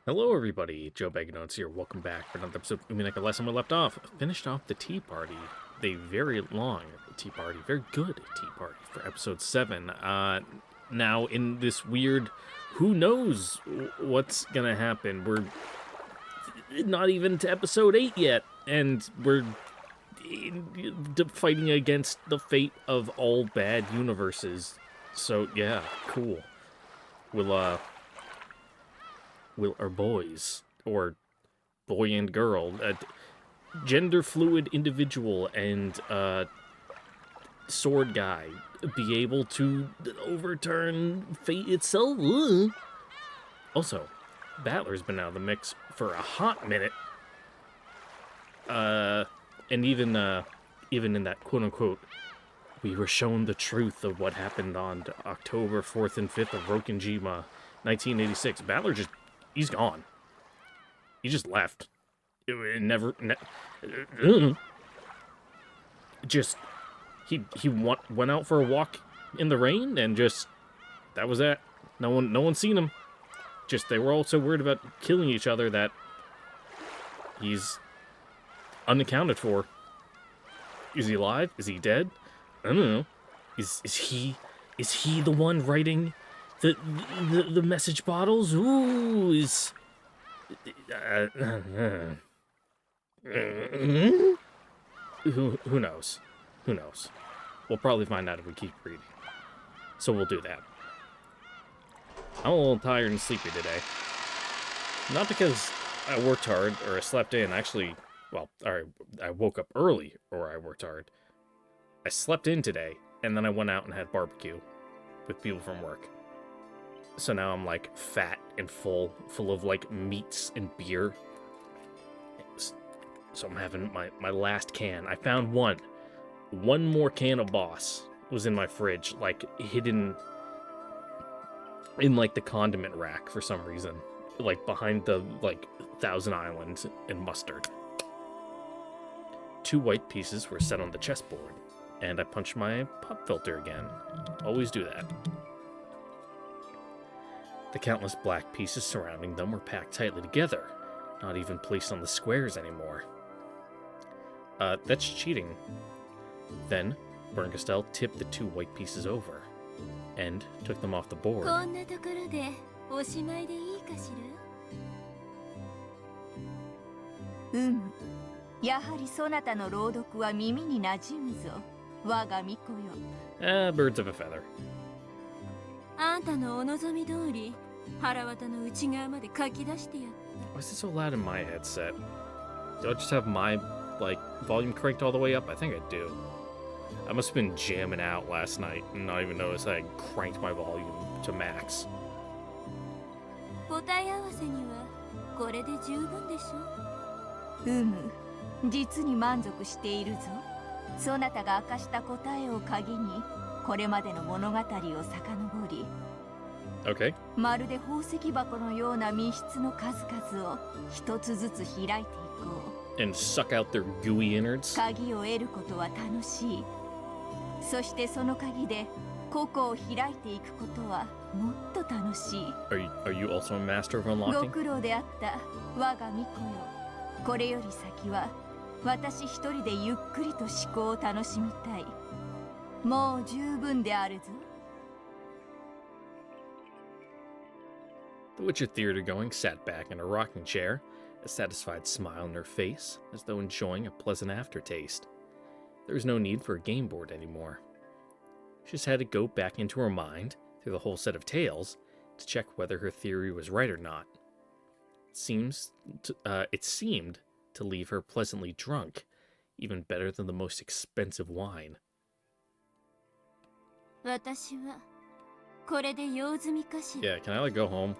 Hello, everybody. Joe Baganotes here. Welcome back for another episode of Umineko. Last time we left off, finished off the tea party. The very long tea party, very good tea party for episode 7. Now, in this weird, who knows what's gonna happen? We're not even to episode 8 yet, and we're fighting against the fate of all bad universes. So, yeah, cool. Will our boys, or boy and girl, gender fluid individual and sword guy be able to overturn fate itself? Also, Battler's been out of the mix for a hot minute. And even in that quote-unquote, we were shown the truth of what happened on October 4th and 5th of Rokenjima, 1986. Battler he's gone. He just left. He went out for a walk in the rain and that was that. No one seen him. They were all so worried about killing each other that he's unaccounted for. Is he alive? Is he dead? I don't know. Is he the one writing the message bottles? Ooh, who knows? Who knows? We'll probably find out if we keep reading. So we'll do that. I'm a little tired and sleepy today. Not because I worked hard or I slept in. Actually, I woke up early or I worked hard. I slept in today, and then I went out and had barbecue with people from work. So now I'm like fat and full of like meats and beer. So I'm having my last can. I found one more can of Boss was in my fridge, like hidden in like the condiment rack for some reason, like behind the like Thousand Island and mustard. 2 white pieces were set on the chessboard, and I punched my pop filter again. Always do that. The countless black pieces surrounding them were packed tightly together, not even placed on the squares anymore. That's cheating. Then, Bernkastel tipped the 2 white pieces over, and took them off the board. Birds of a feather. Why is it so loud in my headset? Do I just have my, volume cranked all the way up? I think I do. I must have been jamming out last night and not even noticed I had cranked my volume to max. Okay. And suck out their gooey innards. Are you also a master of unlocking? The Witcher theater-going sat back in a rocking chair, a satisfied smile on her face, as though enjoying a pleasant aftertaste. There was no need for a game board anymore. She just had to go back into her mind, through the whole set of tales, to check whether her theory was right or not. It seemed to leave her pleasantly drunk, even better than the most expensive wine. Yeah, can I go home?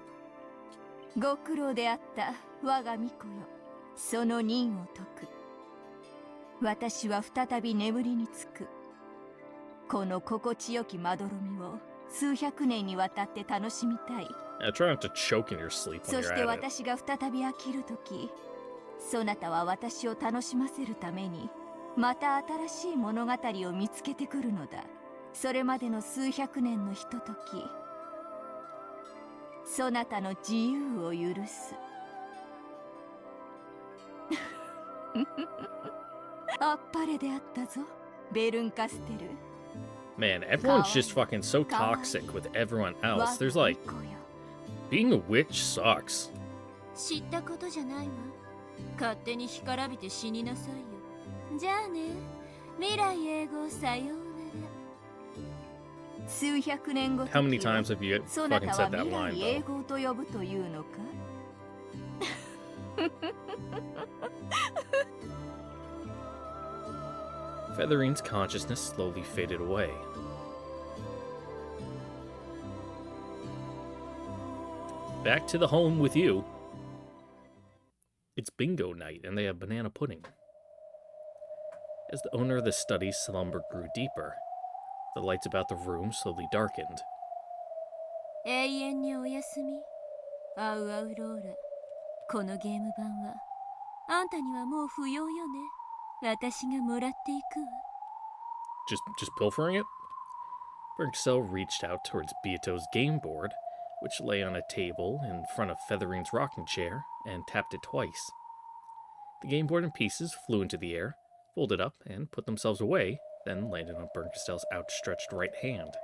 I try not to choke in your sleep when you're at it. そなたは私を楽しませるためにまた新しい物語を見つけてくるのだ。それまでの数百年のひととき、そなたの自由を許す。あっぱれであったぞ、ベルンカステル。 Man, everyone's just fucking so toxic with everyone else. There's like, being a witch sucks. 知ったことじゃないわ。勝手に干からびて死になさいよ。じゃあね、未来永劫さようなら。数百年後、 How many times have you そな fucking たは said that 未来 line, 永 though? 劫と呼ぶというのか。Featherine's consciousness slowly faded away. Back to the home with you. It's bingo night, and they have banana pudding. As the owner of the study's slumber grew deeper, the lights about the room slowly darkened. 永遠におやすみ、アウアウローラ。このゲーム版はあんたにはもう不要よね。私がもらっていくわ。Just pilfering it? Bergcell reached out towards Beato's game board, which lay on a table in front of Featherine's rocking chair, and tapped it twice. The game board and pieces flew into the air, folded up, and put themselves away, then landed on Bergcell's outstretched right hand.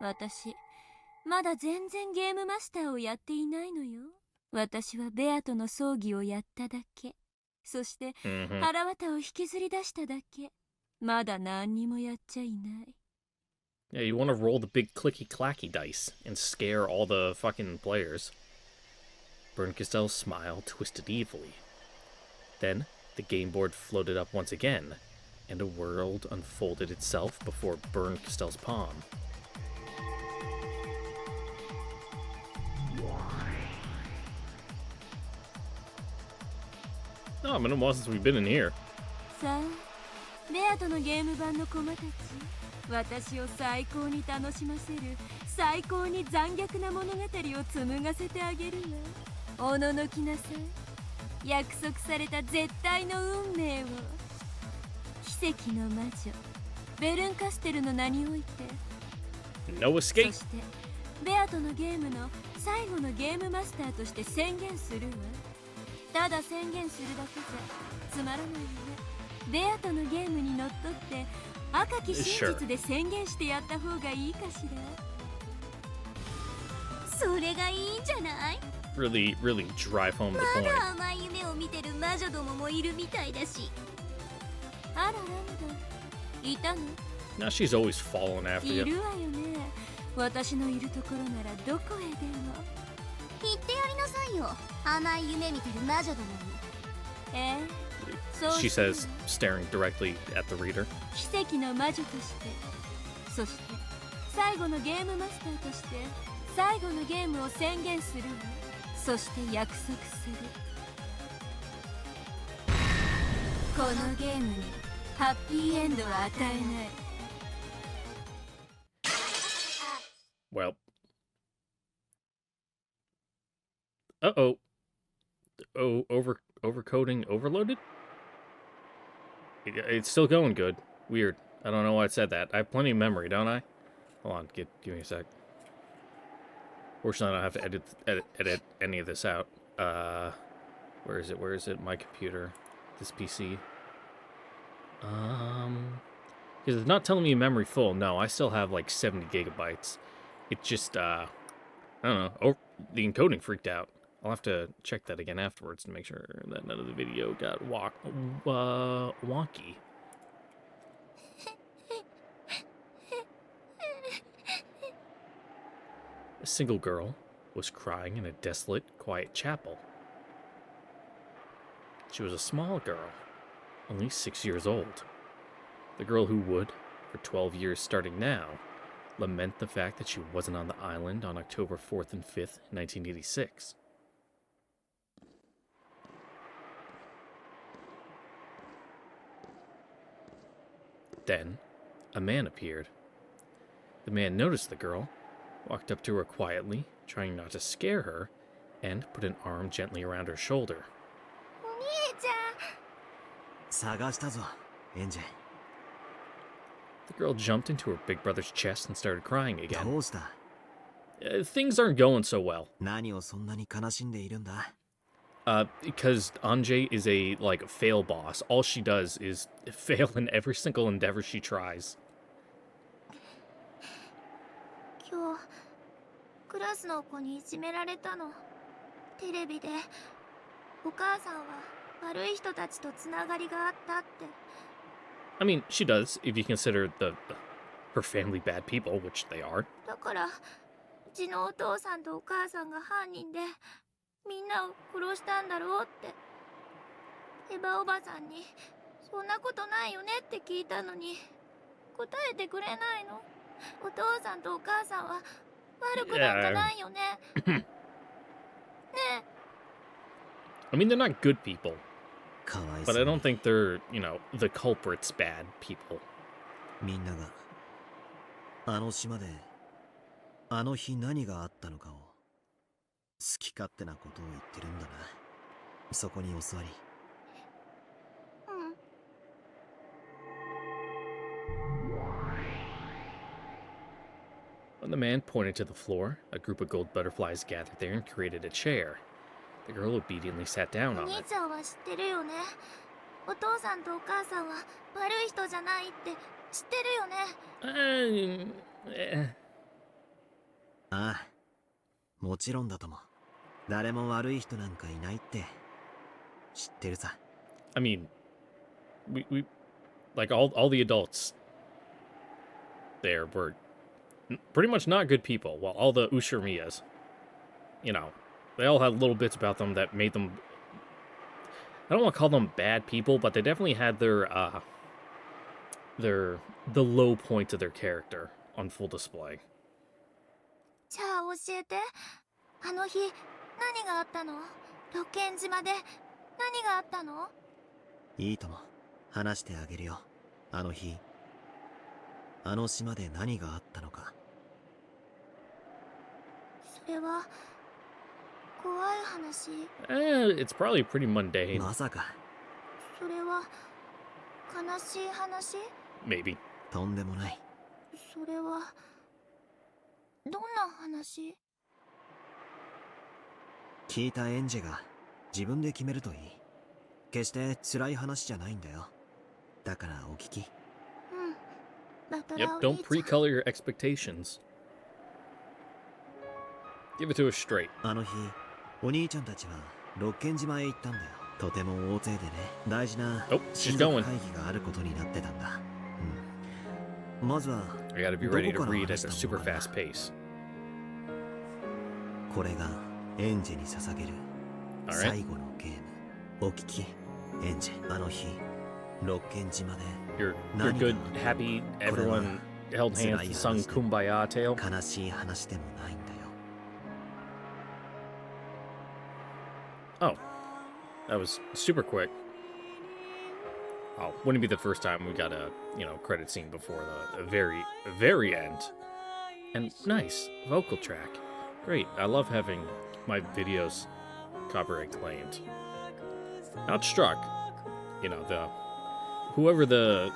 私、まだ全然ゲームマスターをやっていないのよ。私はベアとの葬儀をやっただけ。そして、腹渡を引きずり出しただけ。まだ何にもやっちゃいない。Yeah, you want to roll the big clicky-clacky dice and scare all the fucking players. Bergcestell's smile twisted evilly. Then, the game board floated up once again, and a world unfolded itself before Bergcestell's palm. Oh, it's been a while since we've been in here. さあ、ベアとのゲーム版の駒たち、私を最高に楽しませる最高に残虐な物語を紡がせてあげるわ。おののきなさい。約束された絶対の運命を。奇跡の魔女ベルンカステルの名において。 No escape. そしてベアとのゲームの最後のゲームマスターとして宣言するわ。ただ宣言するだけじゃつまらないよね。ベアとのゲームにのっとって赤き真実で宣言してやった方がいいかしら。それがいいんじゃない？ Really drive home the ま point. だ甘い夢を見てる魔女どももいるみたいだし。あらラムダ、いたの？ Now she's always following after い you. るわよね。私のいるところならどこへでも。言ってやりなさいよ、甘い夢見てる魔女どもに。そう She says, staring directly at the reader. 奇跡の魔女として、そして最後のゲームマスターとして最後のゲームを宣言するわ。そして約束する。このゲームにハッピーエンドは与えない。 Well. Uh-oh. Oh, overcoding overloaded? It's still going good. Weird. I don't know why it said that. I have plenty of memory, don't I? Hold on, give me a sec. Fortunately, I don't have to edit any of this out. Where is it? Where is it? My computer. This PC. Because it's not telling me memory full. No, I still have like 70 gigabytes. It just, I don't know. Oh, the encoding freaked out. I'll have to check that again afterwards to make sure that none of the video got wonky. A single girl was crying in a desolate, quiet chapel. She was a small girl, only 6 years old. The girl who would, for 12 years starting now, lament the fact that she wasn't on the island on October 4th and 5th, 1986. Then, a man appeared. The man noticed the girl, walked up to her quietly, trying not to scare her, and put an arm gently around her shoulder. The girl jumped into her big brother's chest and started crying again. things aren't going so well. 何をそんなに悲しんでいるんだ Because Anjay is a, like, fail boss. All she does is fail in every single endeavor she tries. 今日クラスの子にいじめられたの。テレビでお母さんは悪い人たちとつながりがあったって。 I mean, she does, if you consider her family bad people, which they are. だからうちのお父さんとお母さんが犯人でみんなを殺したんだろうって。エヴァおばさんにそんなことないよねって聞いたのに答えてくれないの。お父さんとお母さんは悪くなんかないよね。ねえ。 I mean, they're not good people, かわい but そ I う don't に think they're, you know, the culprits bad people. みんながあの島であの日何があったのかを好き勝手なことを言ってるんだな。そこにお座り。うん。 When the man pointed to the floor, a group of gold butterflies gathered there and created a chair. The girl obediently sat down お on 兄 it. ちゃんは知ってるよね。お父さんとお母さんは悪い人じゃないって知ってるよね。ああ、もちろんだとも。誰も悪い人なんかいないって知ってるさ。 I mean, we like all the adults there were pretty much not good people. Well, all the Ushirmiyas, you know, they all had little bits about them that made them, I don't want to call them bad people, but they definitely had the low points of their character on full display. じゃあ教えて。あの日何があったの？ロケン島で何があったの？いいとも。話してあげるよ。あの日、あの島で何があったのか。それは怖い話。It's probably pretty mundane, まさか。それは悲しい話？ maybe. とんでもない。それはどんな話？聞いたエンジェが自分で決めるといい。決して辛い話じゃないんだよ。だからお聞き。うん。だったら Yep, お don't 兄ちゃん。 pre-color your expectations. Give it to us straight. あの日、お兄ちゃんたちは六軒島へ行ったんだよ。とても大勢でね、大事な Oh, 親 she's 族 going. 会議があることになってたんだ。うん。まずは I gotta be ready to read at a super fast pace. これがエンジェに捧げる Alright. 最後のゲーム。お聞き、エンジェ。あの日、六軒島で You're good, happy, everyone held hands and sung Kumbaya tale. 悲しい話でもないんだよ。 Oh, that was super quick. Oh, wouldn't be the first time we got a, you know, credit scene before the very end. And nice vocal track. Great. I love having my videos copyright claimed. Not struck. You know, whoever the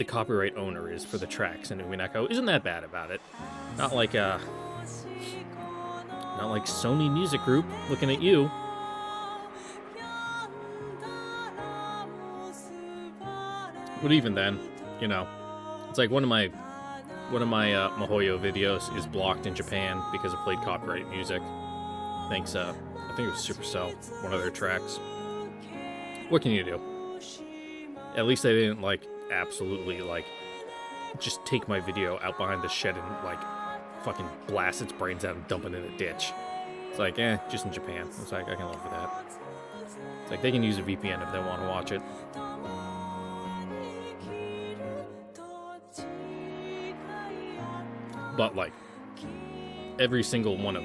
copyright owner is for the tracks in Umineko isn't that bad about it. Not like Sony Music Group looking at you. But even then, you know, it's like one of my Mihoyo videos is blocked in Japan because it played copyright music. Thanks, I think it was Supercell, one of their tracks. What can you do? At least they didn't, like, absolutely, like, just take my video out behind the shed and, like, fucking blast its brains out and dump it in a ditch. It's like, just in Japan. It's like, I can live with that. It's like, they can use a VPN if they want to watch it. But, like, every single one of,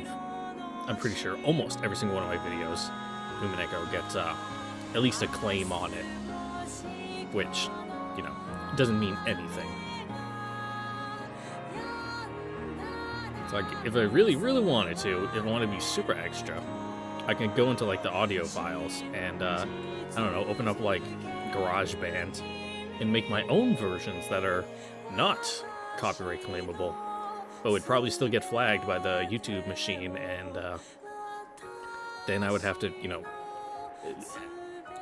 I'm pretty sure, almost every single one of my videos, Umineko gets, at least a claim on it. Which, you know, doesn't mean anything. It's like, if I really, really wanted to, if I want to be super extra, I can go into, like, the audio files and, I don't know, open up, like, GarageBand and make my own versions that are not copyright claimable but would probably still get flagged by the YouTube machine, and then I would have to, you know,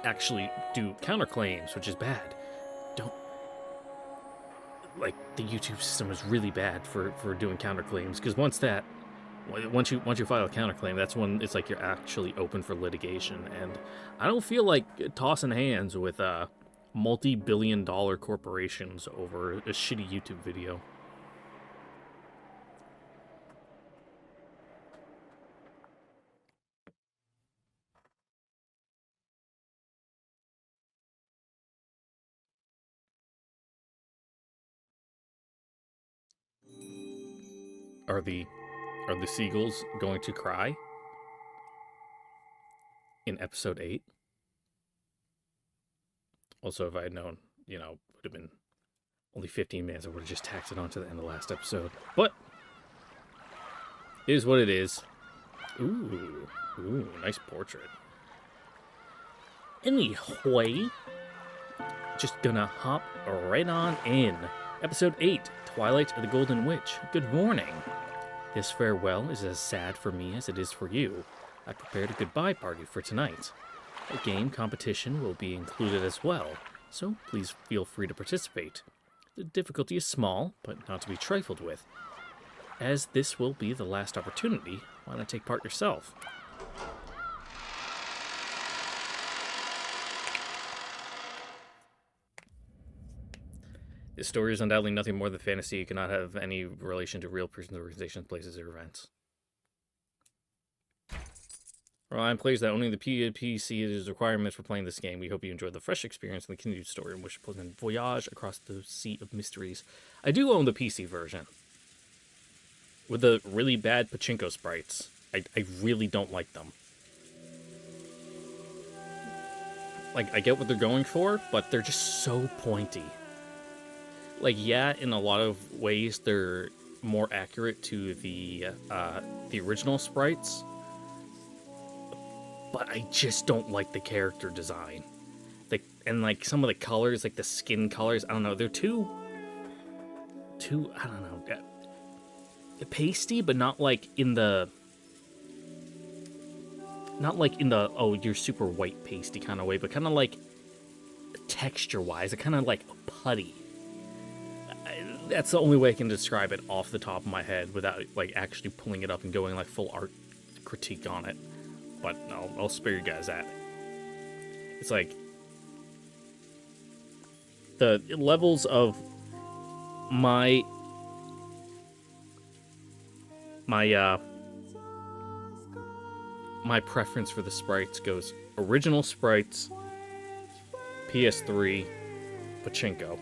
actually do counterclaims, which is bad. Don't, like, the YouTube system is really bad for doing counterclaims, because once you file a counterclaim, that's when it's like you're actually open for litigation, and I don't feel like tossing hands with multi-billion-dollar corporations over a shitty YouTube video. Are the seagulls going to cry in episode 8? Also, if I had known, you know, it would have been only 15 minutes, I would have just tacked it on to the end of the last episode. But it is what it is. Ooh, nice portrait. Anyway, just gonna hop right on in. Episode 8, Twilight of the Golden Witch. Good morning. This farewell is as sad for me as it is for you. I prepared a goodbye party for tonight. A game competition will be included as well, so please feel free to participate. The difficulty is small, but not to be trifled with. As this will be the last opportunity, why not take part yourself? This story is undoubtedly nothing more than fantasy. It cannot have any relation to real persons, organizations, places, or events. Remind players that owning the PC is requirements for playing this game. We hope you enjoyed the fresh experience and the continued story and wish a pleasant voyage across the sea of mysteries. I do own the PC version. With the really bad pachinko sprites. I really don't like them. Like, I get what they're going for, but they're just so pointy. Like, yeah, in a lot of ways, they're more accurate to the original sprites. But I just don't like the character design. And like some of the colors, like the skin colors, I don't know, they're too, I don't know, pasty, but not like in the, oh, you're super white pasty kind of way, but kind of like texture-wise, it kind of like putty. That's the only way I can describe it off the top of my head without like actually pulling it up and going like full art critique on it. But I'll spare you guys that. It's like the levels of my preference for the sprites goes original sprites, PS3, pachinko.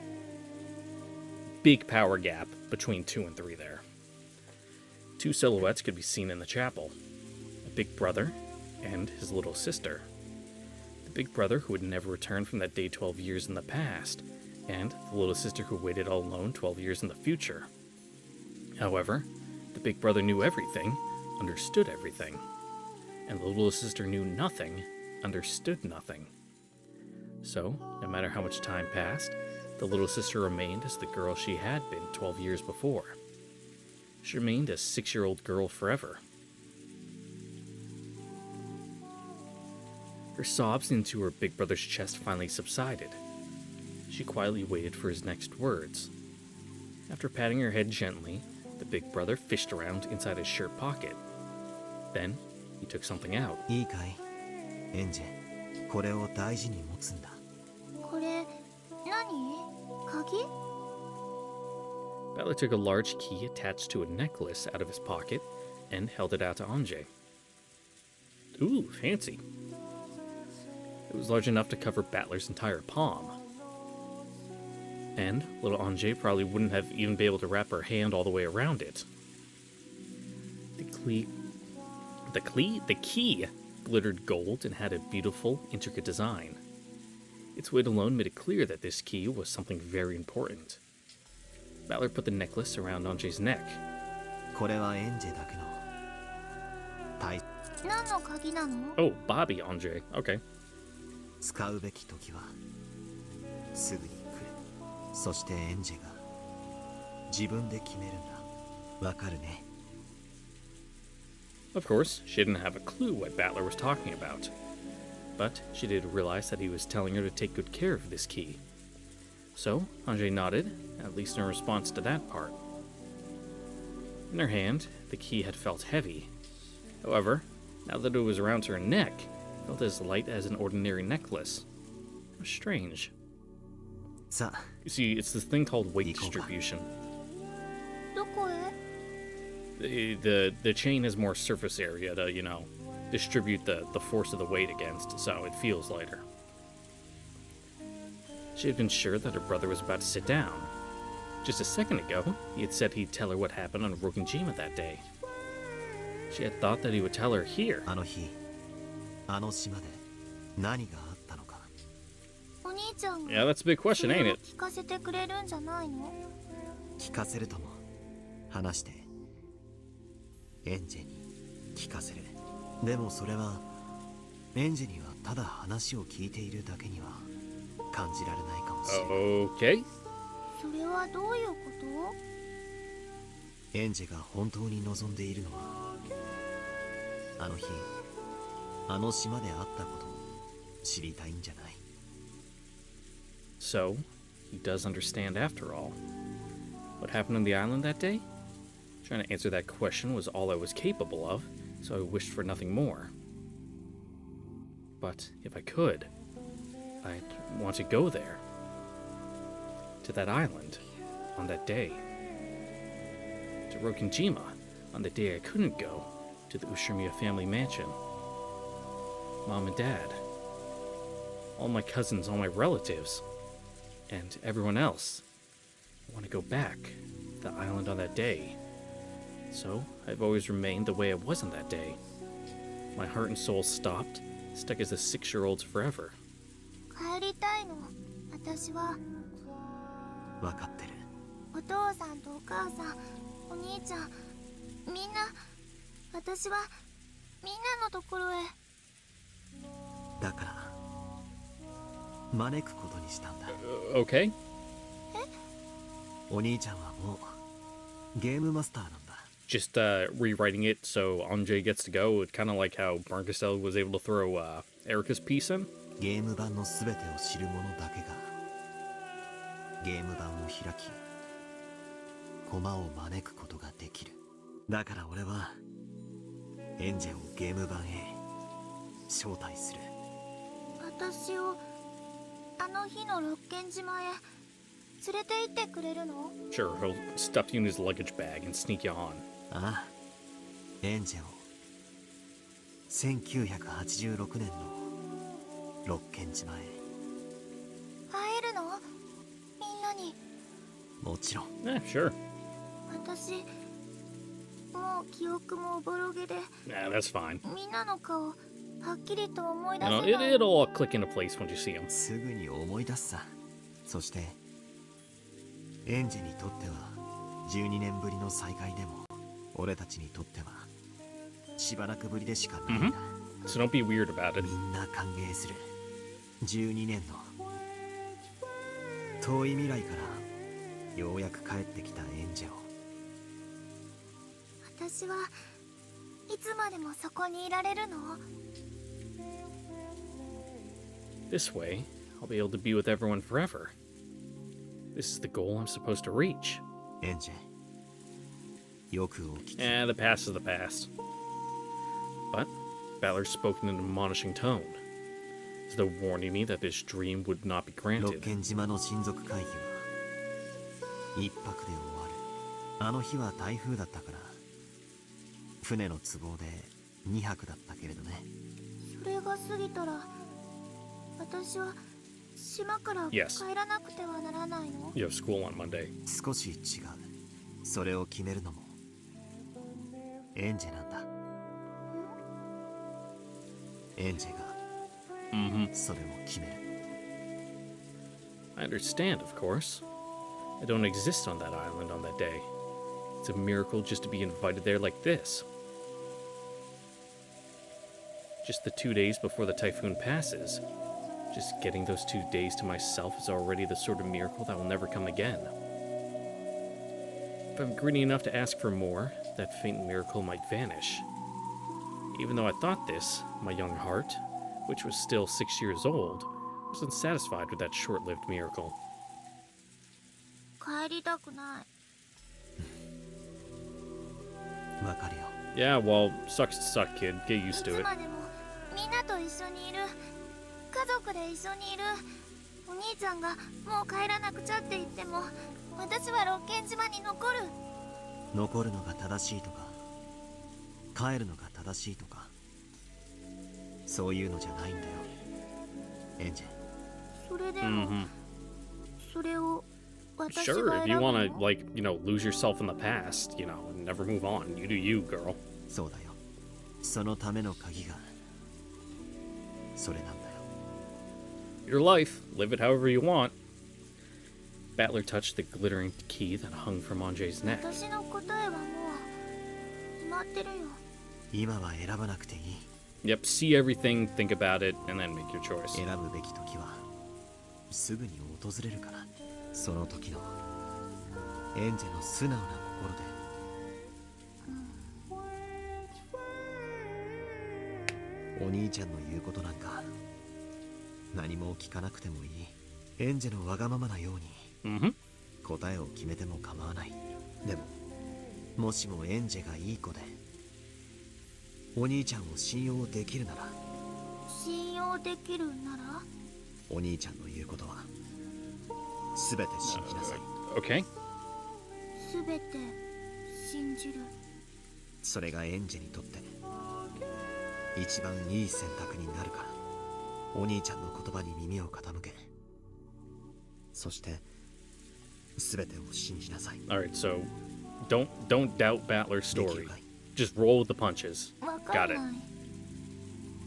Big power gap between 2 and 3 there. 2 silhouettes could be seen in the chapel. A big brother and his little sister. The big brother who would never return from that day 12 years in the past, and the little sister who waited all alone 12 years in the future. However, the big brother knew everything, understood everything, and the little sister knew nothing, understood nothing. So, no matter how much time passed, the little sister remained as the girl she had been 12 years before. She remained a 6-year-old girl forever. Her sobs into her big brother's chest finally subsided. She quietly waited for his next words. After patting her head gently, the big brother fished around inside his shirt pocket. Then, he took something out. いいかい、エンジェ、これを大事に持つんだ。これ何？鍵？ Butler took a large key attached to a necklace out of his pocket and held it out to Anjay. Ooh, fancy. It was large enough to cover Battler's entire palm. And little Anjay probably wouldn't have even been able to wrap her hand all the way around it. The key glittered gold and had a beautiful, intricate design. Its weight alone made it clear that this key was something very important. Battler put the necklace around Anjay's neck. これはエンジェだけの大何の鍵なの？ Oh, Bobby Anjay. Okay. 使うべき時はすぐに来る。そしてエンジェが自分で決めるんだ。わかるね。 Of course, she didn't have a clue what Battler was talking about. But she did realize that he was telling her to take good care of this key. So, Anjay nodded, at least in response to that part. In her hand, the key had felt heavy. However, now that it was around her neck, it felt as light as an ordinary necklace. It was strange. さあ、 You see, it's this thing called weight Equal. distribution. どこへ？ The chain has more surface area to, distribute the force of the weight against, so it feels lighter. She had been sure that her brother was about to sit down. Just a second ago, he had said he'd tell her what happened on Rokinjima that day. She had thought that he would tell her here. あの日、あの島で何があったのか。お兄ちゃん Yeah, が that's a big そ question, れ ain't を it? 聞かせてくれるんじゃないの？聞かせるとも、話してエンジェに聞かせる。でもそれはエンジェにはただ話を聞いているだけには感じられないかもしれない。 Okay. それはどういうこと？エンジェが本当に望んでいるのは、あの日あの島であったことを知りたいんじゃない。 So, he does understand after all. What happened on the island that day? Trying to answer that question was all I was capable of, so I wished for nothing more. But if I could, I'd want to go there. To that island, on that day. To Rokinjima, on the day I couldn't go, to the Ushimiya family mansion. Mom and Dad. All my cousins, all my relatives. And everyone else. I want to go back to the island on that day. So, I've always remained the way I was on that day. My heart and soul stopped, stuck as a 6-year-old's forever. 帰りたいの。私は分かってる。お父さんとお母さん、お兄ちゃん、みんな、私はみんなのところへ。だから招くことにしたんだ。 Okay. お兄ちゃんはもうゲームマスターなんだ。 Just rewriting it so Anjay gets to go. It's kind of like how Marcusel was able to throw Erica's piece in. ゲーム版のすべてを知る者だけがゲーム版を開き駒を招くことができる。だから俺はエンジェをゲーム版へ招待する。私をあの日の六軒島へ連れて行ってくれるの？ Sure, he'll stuff you in his luggage bag and sneak you on. ああ、エンジェを1986年の六軒島へ。会えるの？みんなに。もちろん。 Sure. 私もう記憶もおぼろげで Nah, that's fine. みんなの顔はっきりと思い出せ You な know, い。 it'll all click into place once you see him. すぐに思い出すさ。そしてエンジェにとっては12年ぶりの再会でも俺たちにとってはしばらくぶりでしかないんだ。 So don't be weird about it. みんな歓迎する。12年の遠い未来からようやく帰ってきたエンジェを。私はいつまでもそこにいられるの？ This way, I'll be able to be with everyone forever. This is the goal I'm supposed to reach. エンジェ、よくお聞き。 The past is the past. But Balor spoke in an admonishing tone, as though warning me that this dream would not be 六 granted. 軒島の親族会議は一泊で終わる。あの日は台風だったから船の都合で2泊だったけれどね。それが過ぎたら私は島から Yes. 帰らなくてはならないの？ You have school on Monday. 少し違う。それを決めるのもエンジェなんだ。エンジェが Mm-hmm. それを決める。 I understand, of course. I don't exist on that island on that day. It's a miracle just to be invited there like this. Just the 2 days before the typhoon passes. Just getting those 2 days to myself is already the sort of miracle that will never come again. if I'm greedy enough to ask for more, that faint miracle might vanish. Even though I thought this, my young heart, which was still 6 years old, wasn't satisfied with that short-lived miracle. 帰りたくない。わかるよ。 Yeah, well, sucks to suck, kid. Get used to いつ it. までもみんなと一緒にいる。家族で一緒にいる。お兄ちゃんがもう帰らなくちゃって言っても、私は六軒島に残る。残るのが正しいとか、帰るのが正しいとか、そういうのじゃないんだよ、エンジェ。それでも、それを私が Sure, 選 if ぶ you の want to, like, lose yourself in the past, and never move on. You do you, girl. そうだよ。そのための鍵がそれなんだよ。 Your life. Live it however you want. Battler touched the glittering key that hung from Anjay's neck. 私の答えはもう決まってるよ。今は選ばなくていい。 Yep, see everything, think about it, and then make your choice. 選ぶべき時はすぐに訪れるから。その時のエンジェの素直な心で。お兄ちゃんの言うことなんか何も聞かなくてもいい。エンジェのわがままなように答えを決めても構わない。でももしもエンジェがいい子でお兄ちゃんを信用できるなら。信用できるなら。お兄ちゃんの言うことは全て信じなさい。 Okay. すべて信じる。それがエンジェにとって一番いい選択になるから。お兄ちゃんの言葉に耳を傾け、そして全てを信じなさい。 All right, so don't doubt Battler's story. できるかい？ Just roll with the punches. わか Got んない。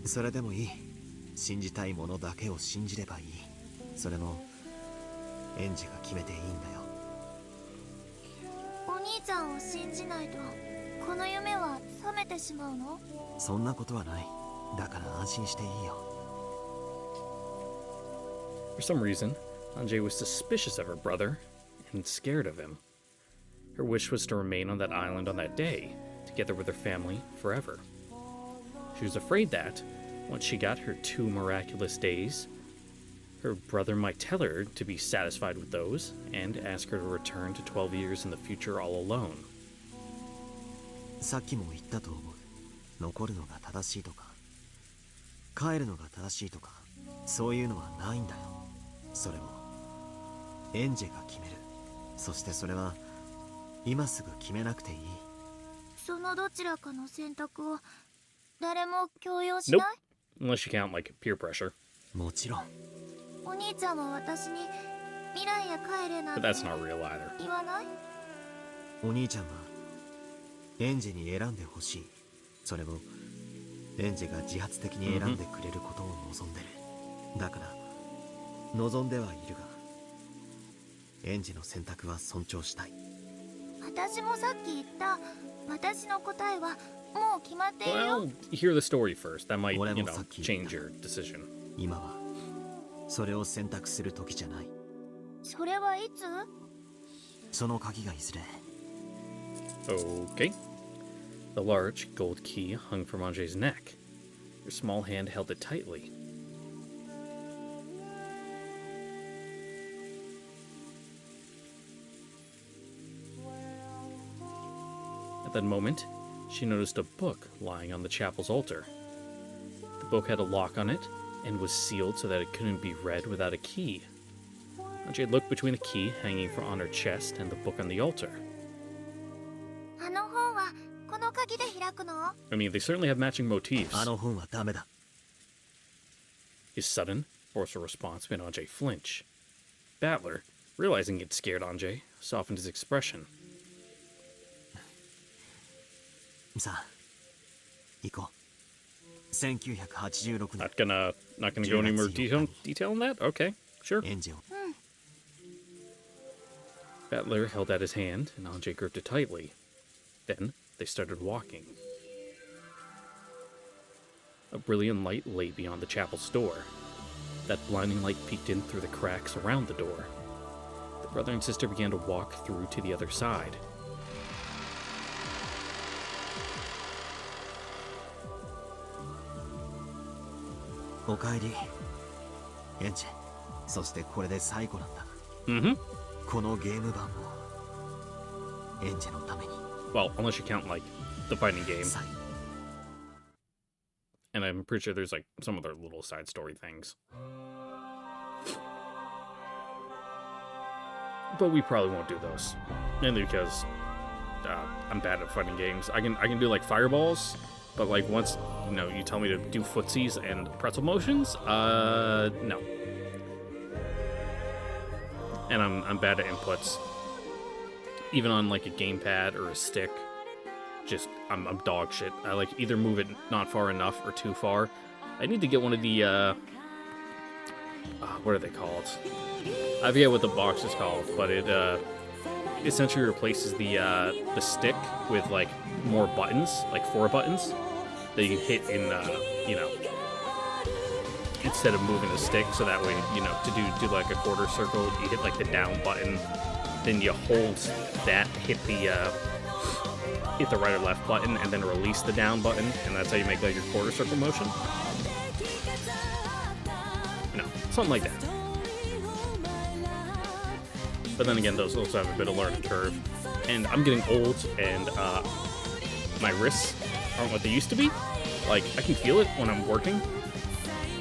それでもいい。信じたいものだけを信じればいい。それもエンジェが決めていいんだよ。お兄ちゃんを信じないとこの夢は覚めてしまうの？そんなことはない。だから安心していいよ。 For some reason, Anjay was suspicious of her brother and scared of him. Her wish was to remain on that island on that day, together with her family forever. She was afraid that, once she got her 2 miraculous days, her brother might tell her to be satisfied with those and ask her to return to 12 years in the future all alone. さっきも言ったと思う。残るのが正しいとか帰るのが正しいとか、そういうのはないんだよ。それもエンジェが決める。そしてそれは今すぐ決めなくていい。そのどちらかの選択を誰も強要しない？ Unless you count, like, peer pressure. もちろん。お兄ちゃんは私に未来へ帰れなん But て that's not real either. 言わない？お兄ちゃんはエンジェに選んでほしい。それもエンジェが自発的に選んでくれることを望んでる。だから望んではいるが、エンジェの選択は尊重したい。私もさっき言った私の答えはもう決まっているよ。 Well, hear the story first. That might, 俺もさっき言った。 change your decision. 今はそれを選択する時じゃない。それはいつ？その鍵がいずれ。 Okay. The large gold key hung from Anjay's neck. Her small hand held it tightly. At that moment, she noticed a book lying on the chapel's altar. The book had a lock on it and was sealed so that it couldn't be read without a key. Anjay looked between the key hanging on her chest and the book on the altar. あの本はこの鍵で開くの？ I mean, they certainly have matching motifs. あの本はダメだ。 His sudden, forceful response made Anjay flinch. Battler, realizing it scared Anjay, softened his expression. さあ行こう。1986年 Not gonna go any more detail on that? Okay, sure. エンジェを Battler held out his hand, and Anjay gripped it tightly. Then they started walking. A brilliant light lay beyond the chapel's door. That blinding light peeked in through the cracks around the door. The brother and sister began to walk through to the other side. おかえりエンジェ。そしてこれで最後なんだ。Mm-hmm. このゲーム版をエンジェのために。 Well, unless you count, like, the fighting game. 最後。 And I'm pretty sure there's, like, some other little side story things. But we probably won't do those. Mainly because I'm bad at fighting games. I can do, like, fireballs, but, like, once, you know, you tell me to do footsies and pretzel motions, no. And I'm bad at inputs. Even on, like, a gamepad or a stick. Just, I'm dog shit. I, like, either move it not far enough or too far. I need to get one of the, what are they called? I forget what the box is called, but it, essentially replaces the stick with, like, more buttons, like 4 buttons, that you can hit in, you know, instead of moving the stick, so that way, you know, to do like a quarter circle, you hit, like, the down button, then you hold that, hit the right or left button, and then release the down button, and that's how you make, like, your quarter circle motion. No, something like that. But then again, those also have a bit of learning curve. And I'm getting old, and my wrists aren't what they used to be. Like, I can feel it when I'm working.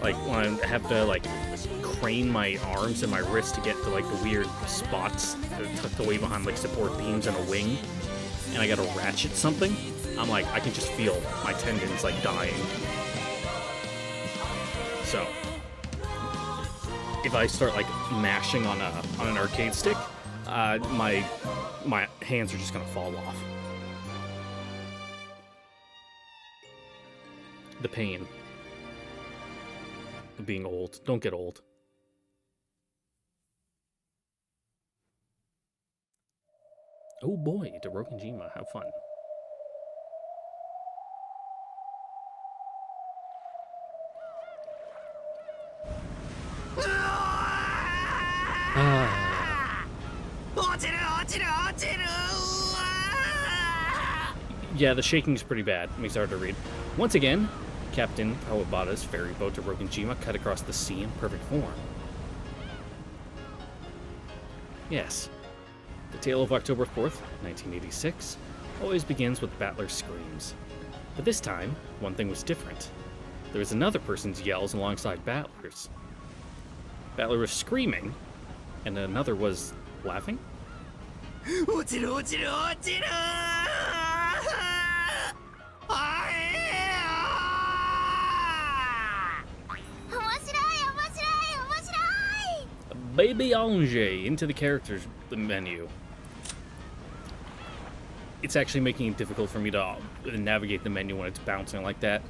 Like, when I have to, like, crane my arms and my wrists to get to, like, the weird spots that are tucked away behind, like, support beams and a wing. And I gotta ratchet something. I'm like, I can just feel my tendons, like, dying. So if I start, like, mashing on an arcade stick, my hands are just gonna fall off. The pain of being old. Don't get old. Oh boy, to Rokenjima, have fun. Yeah, the shaking's pretty bad. Makes it hard to read. Once again, Captain Kawabata's ferry boat to Rokenjima cut across the sea in perfect form. Yes, the tale of October 4th, 1986, always begins with Battler's screams. But this time, one thing was different. There was another person's yells alongside Battler's. Battler was screaming, and another was laughing? Baby Ange into the characters menu. It's actually making it difficult for me to navigate the menu when it's bouncing like that.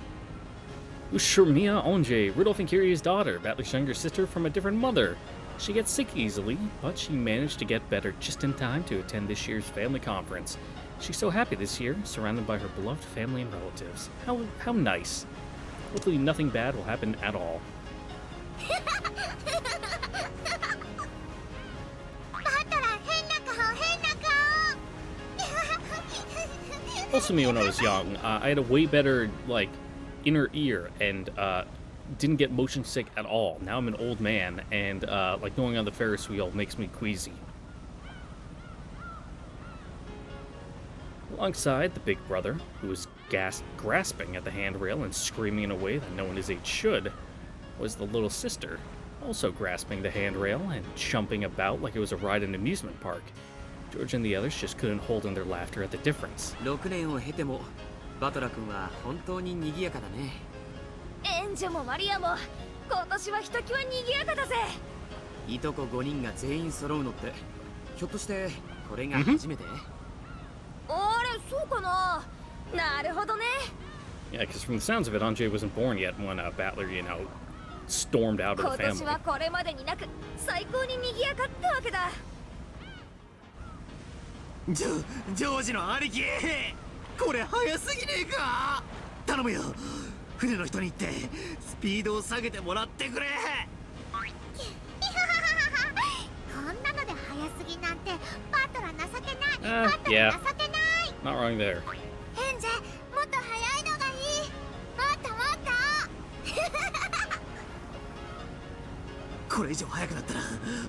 Ushurmia Ange, Rudolph and Kiria's daughter, Battler's younger sister from a different mother. She gets sick easily, but she managed to get better just in time to attend this year's family conference. She's so happy this year, surrounded by her beloved family and relatives. How nice. Hopefully nothing bad will happen at all. Also me when I was young, I had a way better, like, inner ear and didn't get motion sick at all. Now I'm an old man and like going on the Ferris wheel makes me queasy. Alongside the big brother, who was grasping at the handrail and screaming in a way that no one his age should, was the little sister, also grasping the handrail and jumping about like it was a ride in an amusement park. George and the others just couldn't hold in their laughter at the difference. 6年を経てもバトラ君は本当に賑やかだね。エンジェもマリアも今年はひときわ賑やかだぜ。いとこ5人が全員揃うのってひょっとしてこれが初めて？あれ、そうかな。なるほどね。Yeah, because from the sounds of it, Anjay wasn't born yet when Battler, you know, stormed out of the family. 今年はこれまでになく最高に賑やかってわけだ。ジョージの兄貴、これ早すぎねえか。頼むよ、船の人に言ってスピードを下げてもらってくれ。こんなので早すぎなんてバトラ情けない。バトラ情けない。 Not wrong there. エンジェ、もっと早いのがいい。もっともっと。これ以上速くなったら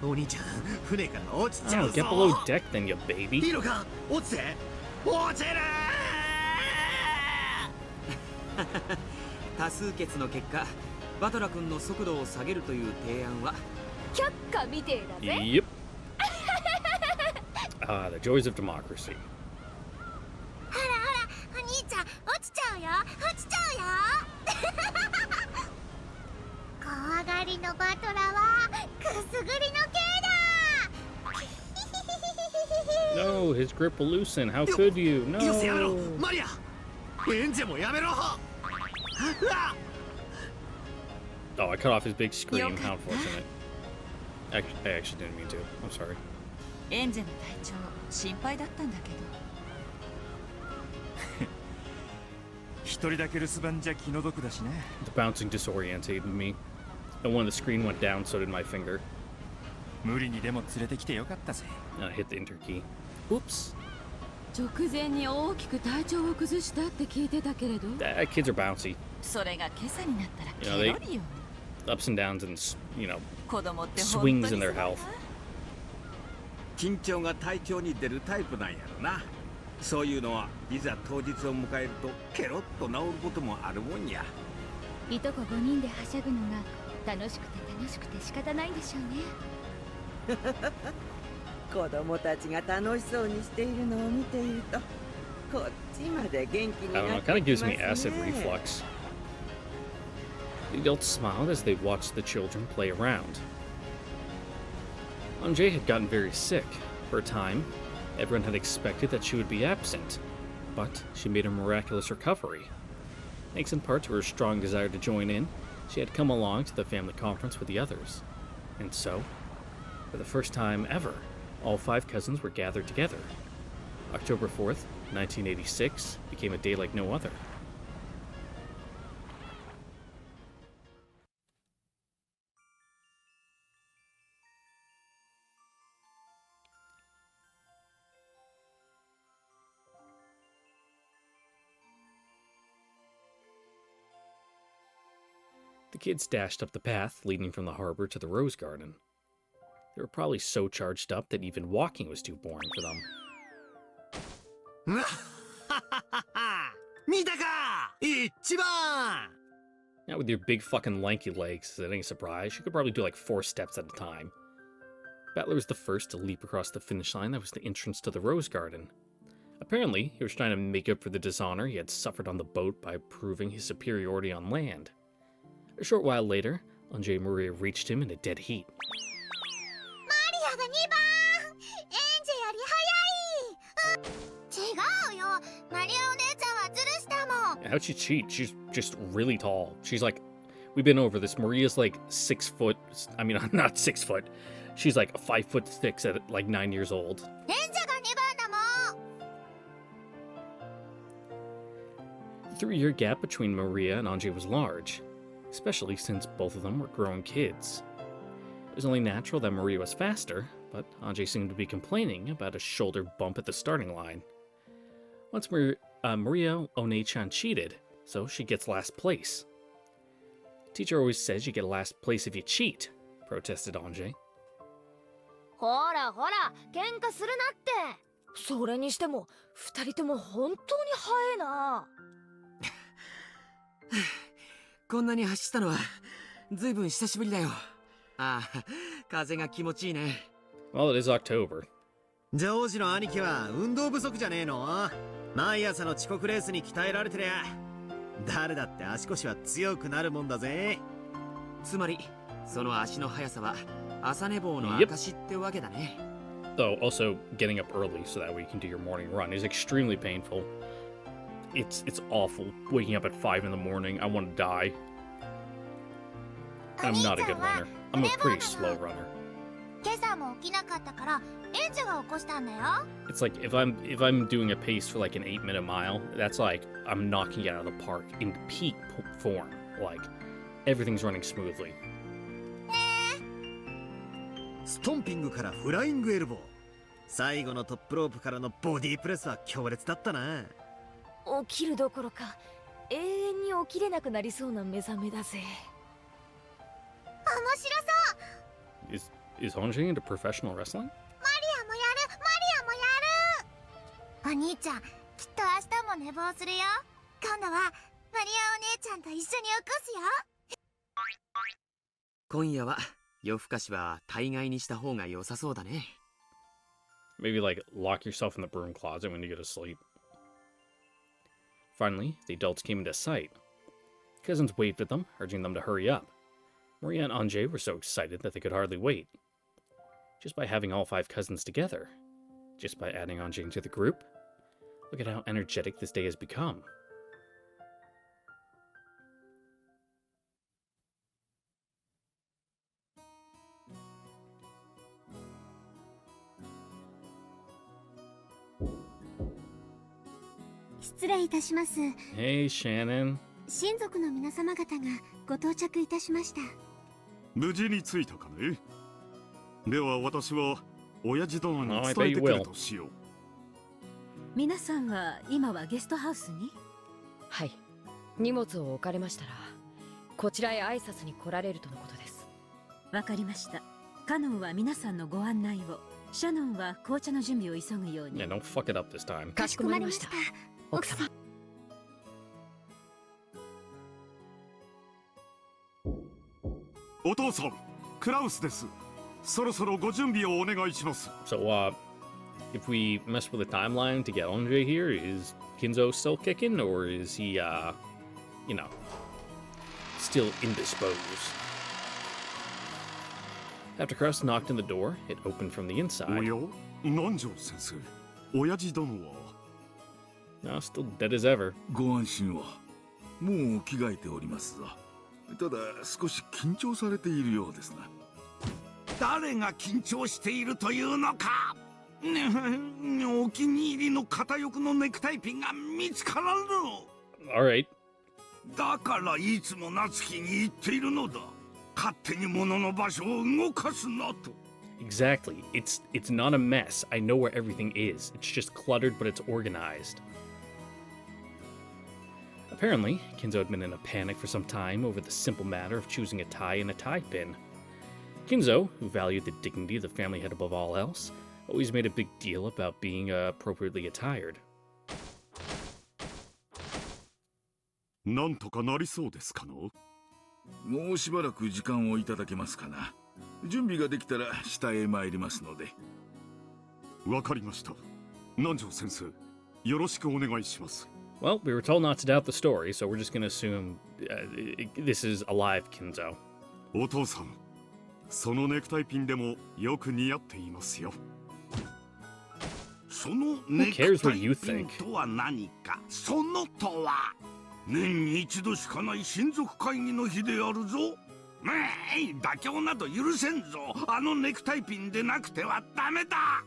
お兄ちゃん船から落ちちゃ Oh, うぞ。 get below deck then, you い baby. いのか、落ちて落ちる。多数決の結果、バトラ君の速度を下げるという提案は却下みてえだぜ。 Yep. Ah, the joys of democracy. ほらほら、お兄ちゃん落ちちゃうよ、落ちちゃうよ。怖がりのバトラはくすぐりの刑だ。 No, his grip will loosen. How could you? よせやめろ No. マリア。エンジェもやめろ。うわ Oh, I cut off his big scream. How unfortunate. I actually didn't mean to. I'm sorry. エンジェの体調心配だったんだけど。一人だけ留守番じゃ気の毒だしね。 The bouncing disorientated me. And when the screen went down, so did my finger. 無理にでも連れてきてよかったぜ。 And I hit the enter key. Oops. 直前に大きく体調を崩したって聞いてたけれど。Kids are bouncy. それが今朝になったらケ You know, ロリよ。 Ups and downs and, you know, 子供って本当 swings に in そう their だな。 health. 緊張が体調に出るタイプなんやろな。そういうのはいざ当日を迎えるとケロッと治ることもあるもんや。いとこ5人ではしゃぐのが楽しくて楽しくて仕方ないんでしょうね。子供たちが楽しそうにしているのを見ているとこっちまで元気に I don't な know, っ it て kind of き gives ます me ね。 acid reflux. The adults smiled as they watched the children play around. Anjay had gotten very sick. For a time, everyone had expected that she would be absent, but she made a miraculous recovery. Thanks in part to her strong desire to join in, she had come along to the family conference with the others. And so, for the first time ever, all 5 cousins were gathered together. October 4th, 1986 became a day like no other. The kids dashed up the path leading from the harbor to the rose garden. They were probably so charged up that even walking was too boring for them. 見たか一番。 Now, with your big fucking lanky legs, is it any surprise? You could probably do like 4 steps at a time. Battler was the first to leap across the finish line that was the entrance to the rose garden. Apparently, he was trying to make up for the dishonor he had suffered on the boat by proving his superiority on land. A short while later, Anjay Maria reached him in a dead heat. マリアが2番。エンジェより速い。違うよ。マリアお姉ちゃんはズルしたもん。 How'd she cheat? She's just really tall. She's like, we've been over this. Maria's like 6 foot. I mean, not 6 foot. She's like 5'6" at like 9 years old. エンジェが2番だもん。 The 3-year gap between Maria and Anjay was large, especially since both of them were grown kids. It was only natural that Maria was faster, but Anjay seemed to be complaining about a shoulder bump at the starting line. Once Maria One-chan cheated, so she gets last place. Teacher always says you get last place if you cheat, protested Anjay. ほらほら喧嘩するなって。それにしても2人とも本当に速いな。こんなに走ったのはずいぶん久しぶりだよ。ああ、風が気持ちいいね。 Well, it is October. ジョージの兄貴は運動不足じゃねえの。毎朝の遅刻レースに鍛えられてりゃ誰だって足腰は強くなるもんだぜ。つまりその足の速さは朝寝坊の証ってわけだね。 Though also getting up early so that way you can do your morning run is extremely painful. It's awful waking up at 5 in the morning. I want to die. I'm not a good runner. I'm a pretty slow runner. 今朝も起きなかったからエンジェが起こしたんだよ。 It's like if I'm doing a pace for like an 8-minute mile, that's like I'm knocking it out of the park in peak form. Like everything's running smoothly. ストンピングからフライングエルボー。最後のトップロープからのボディープレスは強烈だったな。起きるどころか永遠に起きれなくなりそうな目覚めだぜ。面白そう。Is Honjin into professional wrestling? マリアもやる、マリアもやる。お兄ちゃん、きっと明日も寝坊するよ。今度はマリアお姉ちゃんと一緒に起こすよ。今夜は夜更かしは大概にした方が良さそうだね。Maybe like lock yourself in the broom closet when you go to sleep. Finally, the adults came into sight. Cousins waved at them, urging them to hurry up. Maria and Anjay were so excited that they could hardly wait. Just by having all 5 cousins together, just by adding Anjay to the group, look at how energetic this day has become. Hey, Shannon. 親族の皆様方がご到着いたしました。無事に着いたかね。では私は親父殿に伝えてくるとしよう。皆さんは今はゲストハウスに？はい、荷物を置かれましたらこちらへ挨拶に来られるとのことです。わかりました。カノンは皆さんのご案内を、シャノンは紅茶の準備を急ぐように。Yeah, don't fuck it up this time. かしこまりました。奥様。お父さん、クラウスです。そろそろご準備をお願いします。So, if we mess with the timeline to get Andre here, is Kinzo still kicking, or is he, still indisposed? After Kraus knocked on the door, it opened from the inside. おや、南條先生、親父殿は No, still dead as ever. ご安心は。もう着替えておりますぞ。ただ少し緊張されているようですな。誰が緊張しているというのか。お気に入りの片翼のネクタイピンが見つからぬ。 Alright. だからいつも夏希に言っているのだ。勝手に物の場所を動かすなと。 Exactly. It's not a mess. I know where everything is. It's just cluttered, but it's organized. Apparently, Kinzo had been in a panic for some time over the simple matter of choosing a tie and a tie pin. Kinzo, who valued the dignity of the family head above all else, always made a big deal about being appropriately attired. なんとかなりそうですかの？もうしばらく時間をいただけますかな。準備ができたら下へ参りますので。わかりました。南條先生、よろしくお願いします。Well, we were told not to doubt the story, so we're just going to assume this is a live Kinzo. お父さん、そのネクタイピンでもよく似合っていますよ。そのネクタイピンとは何か。そのとは年に一度しかない親族会議の日であるぞ。妥協など許せんぞ。あのネクタイピンでなくてはダメだ。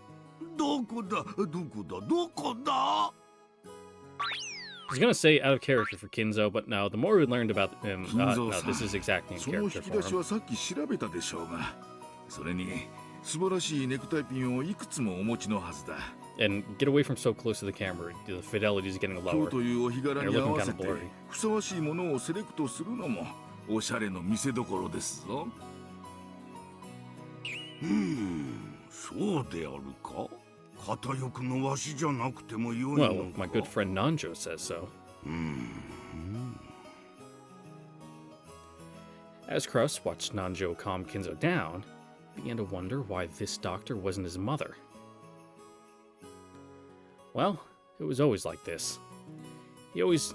どこだどこだどこだ。I was gonna say out of character for Kinzo, but no, the more we learned about him, no, this is exactly in その引 character き for 出し him. はさっき調べたでしょうが、それに素晴らしいネクタイピンをいくつもお持ちのはずだ。And get away from so close to the camera. The fidelity is getting 今 lower. 日というお日柄 You're に合 looking わ kind せ of て blurry. ふさわしいものをセレクトするのもおしゃれの見せ所ですぞ。そうであるか。片翼のわしじゃなくてもよいのか。 Well, my good friend Nanjo says so. As Kraus watched Nanjo calm Kinzo down, he began to wonder why this doctor wasn't his mother. Well, it was always like this. He always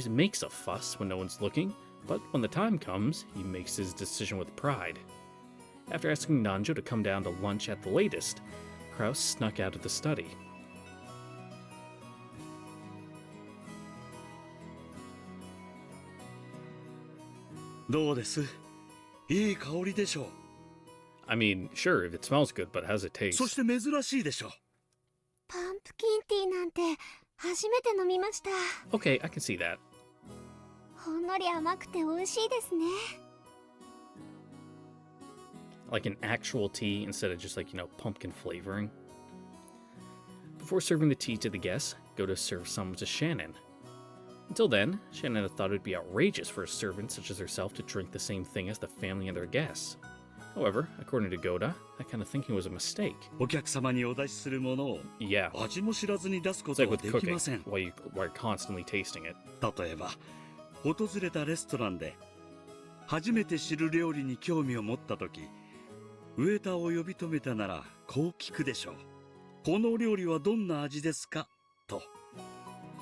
makes a fuss when no one's looking, but when the time comes, he makes his decision with pride. After asking Nanjo to come down to lunch at the latest, Kraus snuck out of the study. どうです？いい香りでしょう。I mean, sure, if it smells good, but how's it taste? そして珍しいでしょう。パンプキンティーなんて初めて飲みました。 Okay, I can see that. ほんのり甘くて美味しいですね。 Like an actual tea instead of just like, pumpkin flavoring. Before serving the tea to the guests, go to serve some to Shannon. Until then, Shannon had thought it would be outrageous for a servant such as herself to drink the same thing as the family and their guests. However, according to Goda, that kind of thinking was a mistake. お客様にお出しするものを Yeah. 味も知らずに出すこ It's と like は with できま cooking, せん。 while you're constantly tasting it. 例えば、訪れたレストランで初めて知る料理に興味を持った時、ウエーターを呼び止めたならこう聞くでしょう。この料理はどんな味ですかと。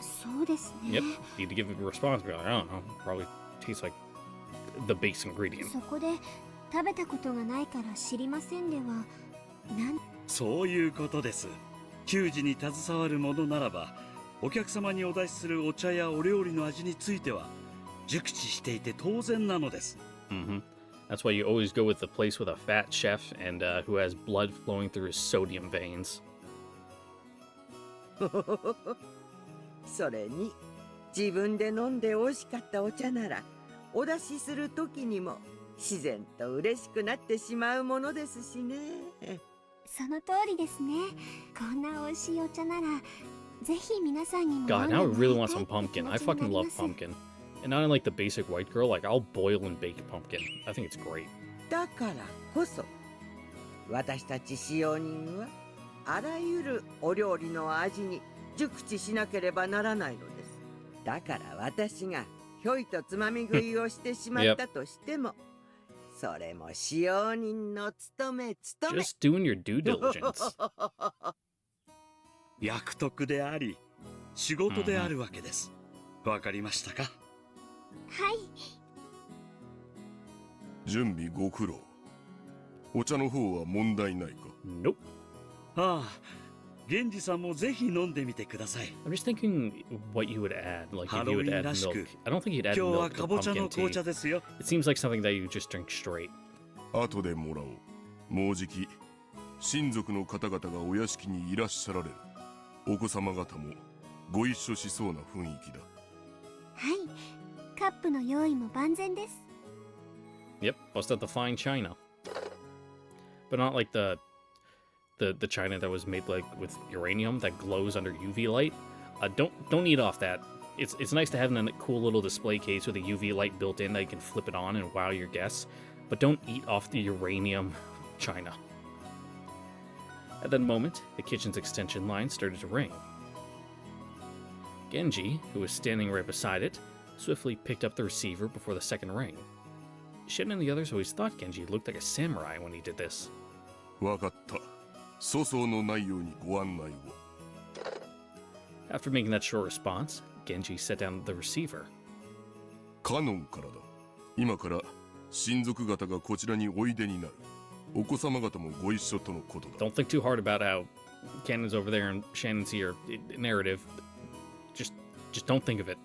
そうですね。 Yep. Need to give it a response. Be like, I don't know. Probably tastes like the base ingredient. そこで食べたことがないから知りませんでは、そういうことです。給仕に携わるものならば、お客様にお出しするお茶やお料理の味については熟知していて当然なのです。Mm-hmm. That's why you always go with the place with a fat chef and who has blood flowing through his sodium veins. それに自分で飲んで美味しかったお茶ならお出しする時にも自然と嬉しくなってしまうものですしね。その通りですね。こんな美味しいお茶ならぜひ皆さんにも God, now I really want some pumpkin. I fucking love pumpkin. And not unlike the basic white girl, like I'll boil and bake pumpkin. I think it's great. だからこそ私たち使用人はあらゆるお料理の味に熟知しなければならないのです。だから私がひょいとつまみ食いをしてしまったとしても、それも使用人の務め。 Just doing your due diligence. 役得であり仕事であるわけです。わかりましたか？はい。準備ご苦労。お茶の方は問題ないか？ Nope. ああ、源氏さんもぜひ飲んでみてください。 I'm just thinking what you would add, like if ハ you ロウ would ィン add らし milk. く、 I don't think you'd add 今日は milk か to ぼちゃ pumpkin の紅茶 tea. ですよ。 It seems like something that you just drink straight. 後でもらおう。もうじき親族の方々がお屋敷にいらっしゃられる。お子様方もご一緒しそうな雰囲気だ。はい。カップの用意も万全です。 Yep, bust out the fine china. But not like the china that was made like with uranium that glows under UV light. Don't eat off that. It's nice to have in a cool little display case with a UV light built in that you can flip it on and wow your guests. But don't eat off the uranium china. At that moment, the kitchen's extension line started to ring. Genji, who was standing right beside it, swiftly picked up the receiver before the second ring. Shin and the others always thought Genji looked like a samurai when he did this. わかった。粗相のないようにご案内を。After making that short response, Genji set down the receiver. カノンからだ。今から親族方がこちらにおいでになる。お子様方もご一緒とのことだ。 Don't think too hard about how Cannon's over there and Shannon's here. Narrative. Just don't think of it.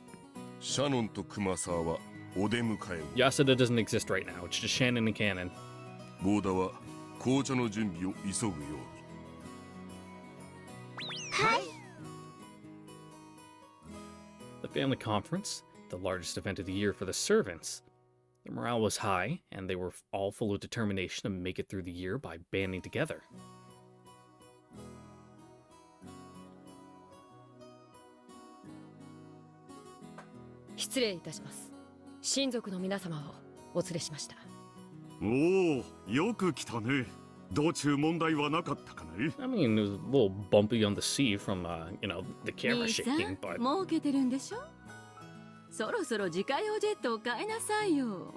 シャノンとクマサーはお出迎えを。 Yasuda doesn't exist right now. It's just Shannon and Cannon. ゴーダは紅茶の準備を急ぐように。はい。 The family conference, the largest event of the year for the servants. Their morale was high, and they were all full of determination to make it through the year by banding together. 失礼いたします。親族の皆様をお連れしました。おお、よく来たね。道中問題はなかったかね。 I mean, it was a little bumpy on the sea from, the camera 兄さ shaking, ん、 but... 儲けてるんでしょ？そろそろ自家用ジェットを買いなさいよ。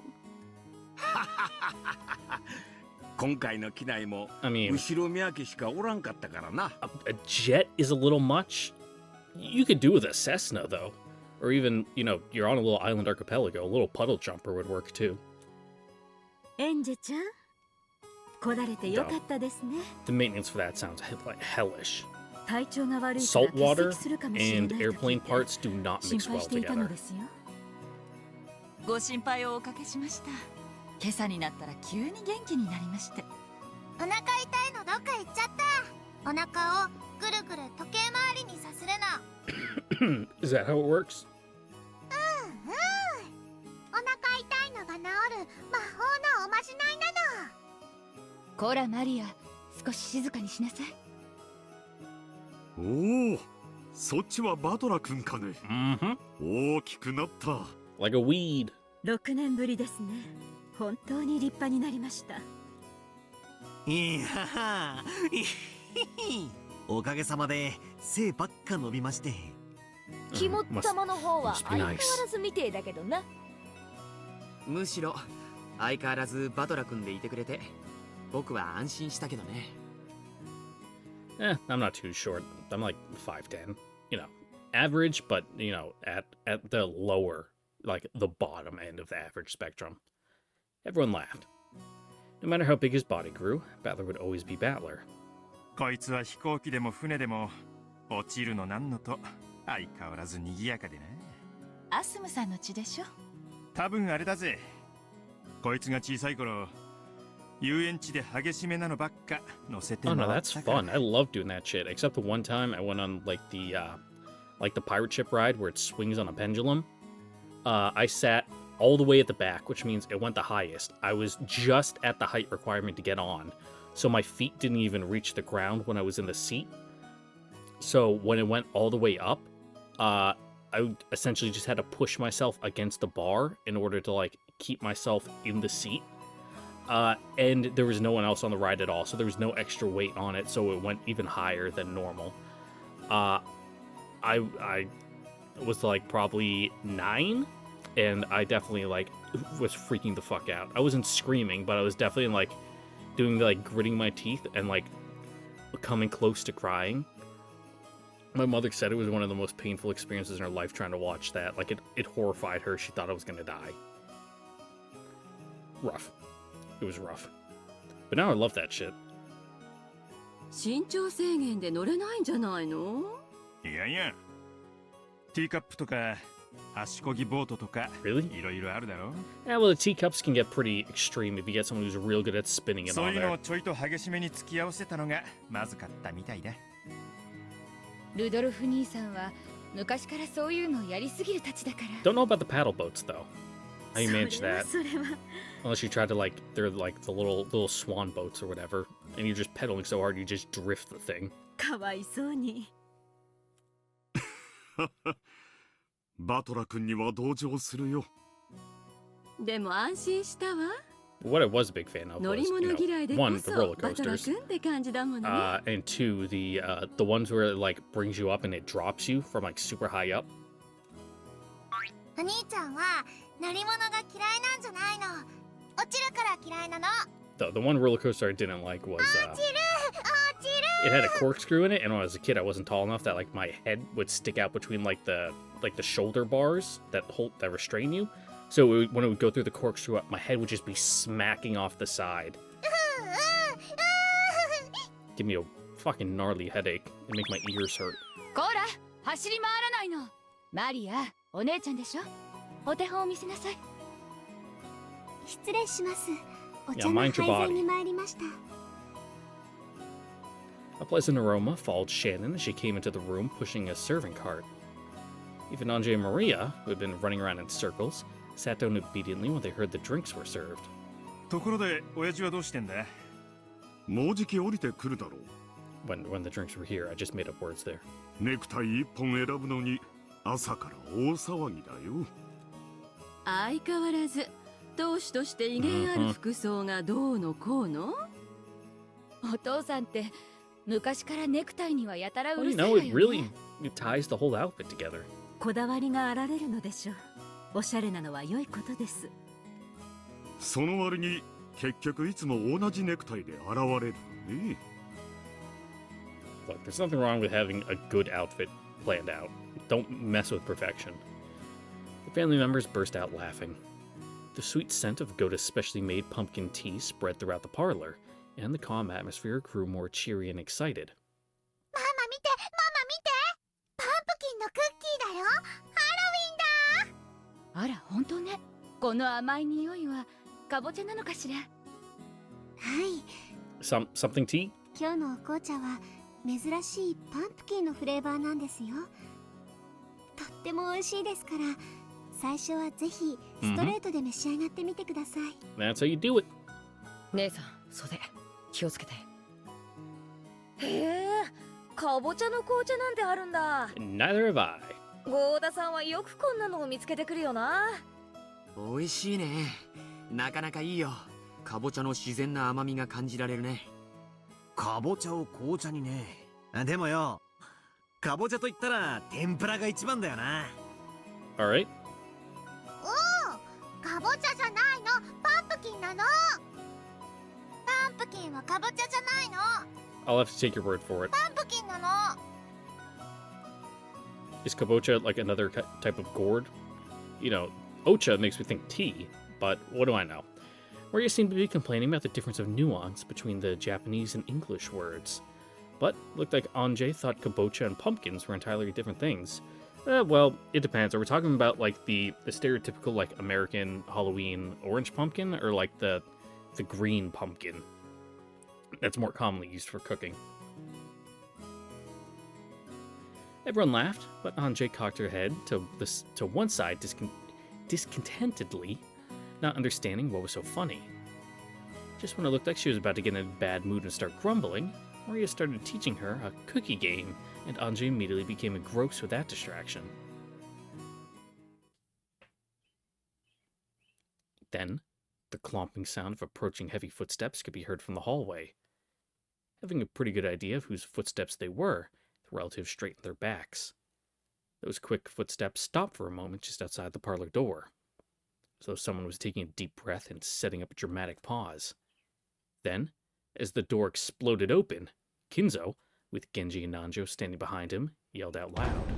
今回の機内も I mean, 後ろ宮家しかおらんかったからな。a jet is a little much. You could do with a Cessna, though. Or even, you're on a little island archipelago. A little puddle jumper would work, too. エンジェちゃん、来られてよかったですね。 The maintenance for that sounds like hellish. 体調が悪いから Salt 欠 water 席するかもしれない and と聞い airplane て parts do not 心 mix 配 well していたの together. ですよ。ご心配をおかけしました。今朝になったら急に元気になりまして。お腹痛いのどっか行っちゃった。お腹をぐるぐる時計回りにさするの。Is that how it works? お腹痛いのが治る魔法のおまじないなの。こらマリア、少し静かにしなさい。おお、そっちはバトラ君かね。大きくなった。Like a weed. 6年ぶりですね。本当に立派になりました。いやは、おかげさまで背ばっか伸びまして。肝っ玉の方は must be 相変わ nice. らずみてえだけどな。むしろ相変わらずバトラ君でいてくれて僕は安心したけどね。I'm not too short. I'm like 5'10". You know, average, but you know, at the lower, like the bottom end of the average spectrum. Everyone laughed. No matter how big his body grew, Battler would always be Battler. こいつは飛行機でも船でも落ちるのなんのと相変わらず賑やかでな。アスムさんの血でしょ。多分あれだぜ。こいつが小さい頃、遊園地で激しめなのばっか乗せて Oh も no, らっ that's たから。 fun. I love doing that shit. Except the one time I went on like the pirate ship ride where it swings on a pendulum. I sat all the way at the back, which means it went the highest. I was just at the height requirement to get on, so my feet didn't even reach the ground when I was in the seat. So when it went all the way up, I essentially just had to push myself against the bar in order to like keep myself in the seat. And there was no one else on the ride at all, so there was no extra weight on it, so it went even higher than normal. I was like probably 9, and I definitely like was freaking the fuck out. I wasn't screaming, but I was definitely like doing like gritting my teeth and like coming close to crying. My mother said it was one of the most painful experiences in her life trying to watch that. Like it horrified her. She thought I was gonna die. Rough. It was rough. But now I love that shit. 身長制限で乗れないんじゃないの？いやいや。ティーカップとか足こぎボートとか Really? いろいろあるだろ。 Yeah, well, the teacups can get pretty extreme if you get someone who's real good at spinning it そう on いうの there. をちょいと激しめに付き合わせたのがまずかったみたいだ。ルドルフ兄さんは昔からそういうのをやりすぎるたちだから。 Don't know about the paddle boats though. How you manage それは that? それは Unless you try to like, they're like the little swan boats or whatever, and you're just pedaling so hard you just drift the thing. かわいそうに。バトラ君には同情するよ。でも安心したわ。What I was a big fan of 乗 was, り you 物 know, 嫌いでこ one, the そ roller バトラ coasters, 君って感じだものね。 and two, the ones where it like brings you up and it drops you from like super high up. お兄ちゃんは乗り物が嫌いなんじゃないの。落ちるから嫌いなの。The one roller coaster I didn't like was it had a corkscrew in it, and when I was a kid, I wasn't tall enough that like my head would stick out between like the shoulder bars that restrain you. So when it would go through the corkscrew, my head would just be smacking off the side. Give me a fucking gnarly headache and make my ears hurt. こら、走り回らないの。マリア、お姉ちゃんでしょ。お手本を見せなさい。失礼します。お Yeah, 茶の mind 配 your 膳 body. に参りました。A pleasant aroma followed Shannon as she came into the room pushing a serving cart. Even Anjay and Maria, who had been running around in circles, sat down obediently when they heard the drinks were served. ところで親父はどうしてんだ。もうじき降りてくるだろう。When the drinks were here, I just made up words there. ネクタイ一本選ぶのに朝から大騒ぎだよ。相変わらず当主として威厳ある服装がどうのこうの？お父さんって昔からネクタイにはやたらう Well, る you さい know, わ it よ really ね。it ties the whole outfit together. こだわりがあられるのでしょう。おしゃれなのは良いことです。その割に結局いつも同じネクタイで現れるのね。Look, there's nothing wrong with having a good outfit planned out. Don't mess with perfection. The family members burst out laughing. The sweet scent of Goda's specially made pumpkin tea spread throughout the parlor, and the calm atmosphere grew more cheery and excited. ママ見て、ママ見て。パンプキンのクッキーだよ。ハロウィンだ。あら、本当ね。この甘い匂いはかぼちゃなのかしら。はい。Something tea? 今日のお紅茶は珍しいパンプキンのフレーバーなんですよ。とっても美味しいですから、最初はぜひストレートで召し上がってみてください。That's how you do it. 姉さん、袖気をつけて。へえ、かぼちゃの紅茶なんてあるんだ。 Neither have I. ゴーダさんはよくこんなのを見つけてくるよな。美味しいね。なかなかいいよ。かぼちゃの自然な甘みが感じられるね。かぼちゃを紅茶にね。でもよ、かぼちゃと言ったら天ぷらが一番だよな。Alright. おお、かぼちゃじゃないの、パンプキンなの。パンプキンはかぼちゃじゃないの。I'll have to take your word for it. パンプキンなの。Is kabocha like another type of gourd? You know, ocha makes me think tea, but what do I know? Maria seemed to be complaining about the difference of nuance between the Japanese and English words. But looked like Anjay thought kabocha and pumpkins were entirely different things. Well, it depends. Are we talking about like the stereotypical like American Halloween orange pumpkin, or like the green pumpkin that's more commonly used for cooking? Everyone laughed, but Anjay cocked her head to one side discontentedly, not understanding what was so funny. Just when it looked like she was about to get in a bad mood and start grumbling, Maria started teaching her a cookie game, and Anjay immediately became engrossed with that distraction. Then, the clomping sound of approaching heavy footsteps could be heard from the hallway. Having a pretty good idea of whose footsteps they were, the relatives straightened their backs. Those quick footsteps stopped for a moment just outside the parlor door, as though someone was taking a deep breath and setting up a dramatic pause. Then, as the door exploded open, Kinzo, with Genji and Nanjo standing behind him, yelled out loud.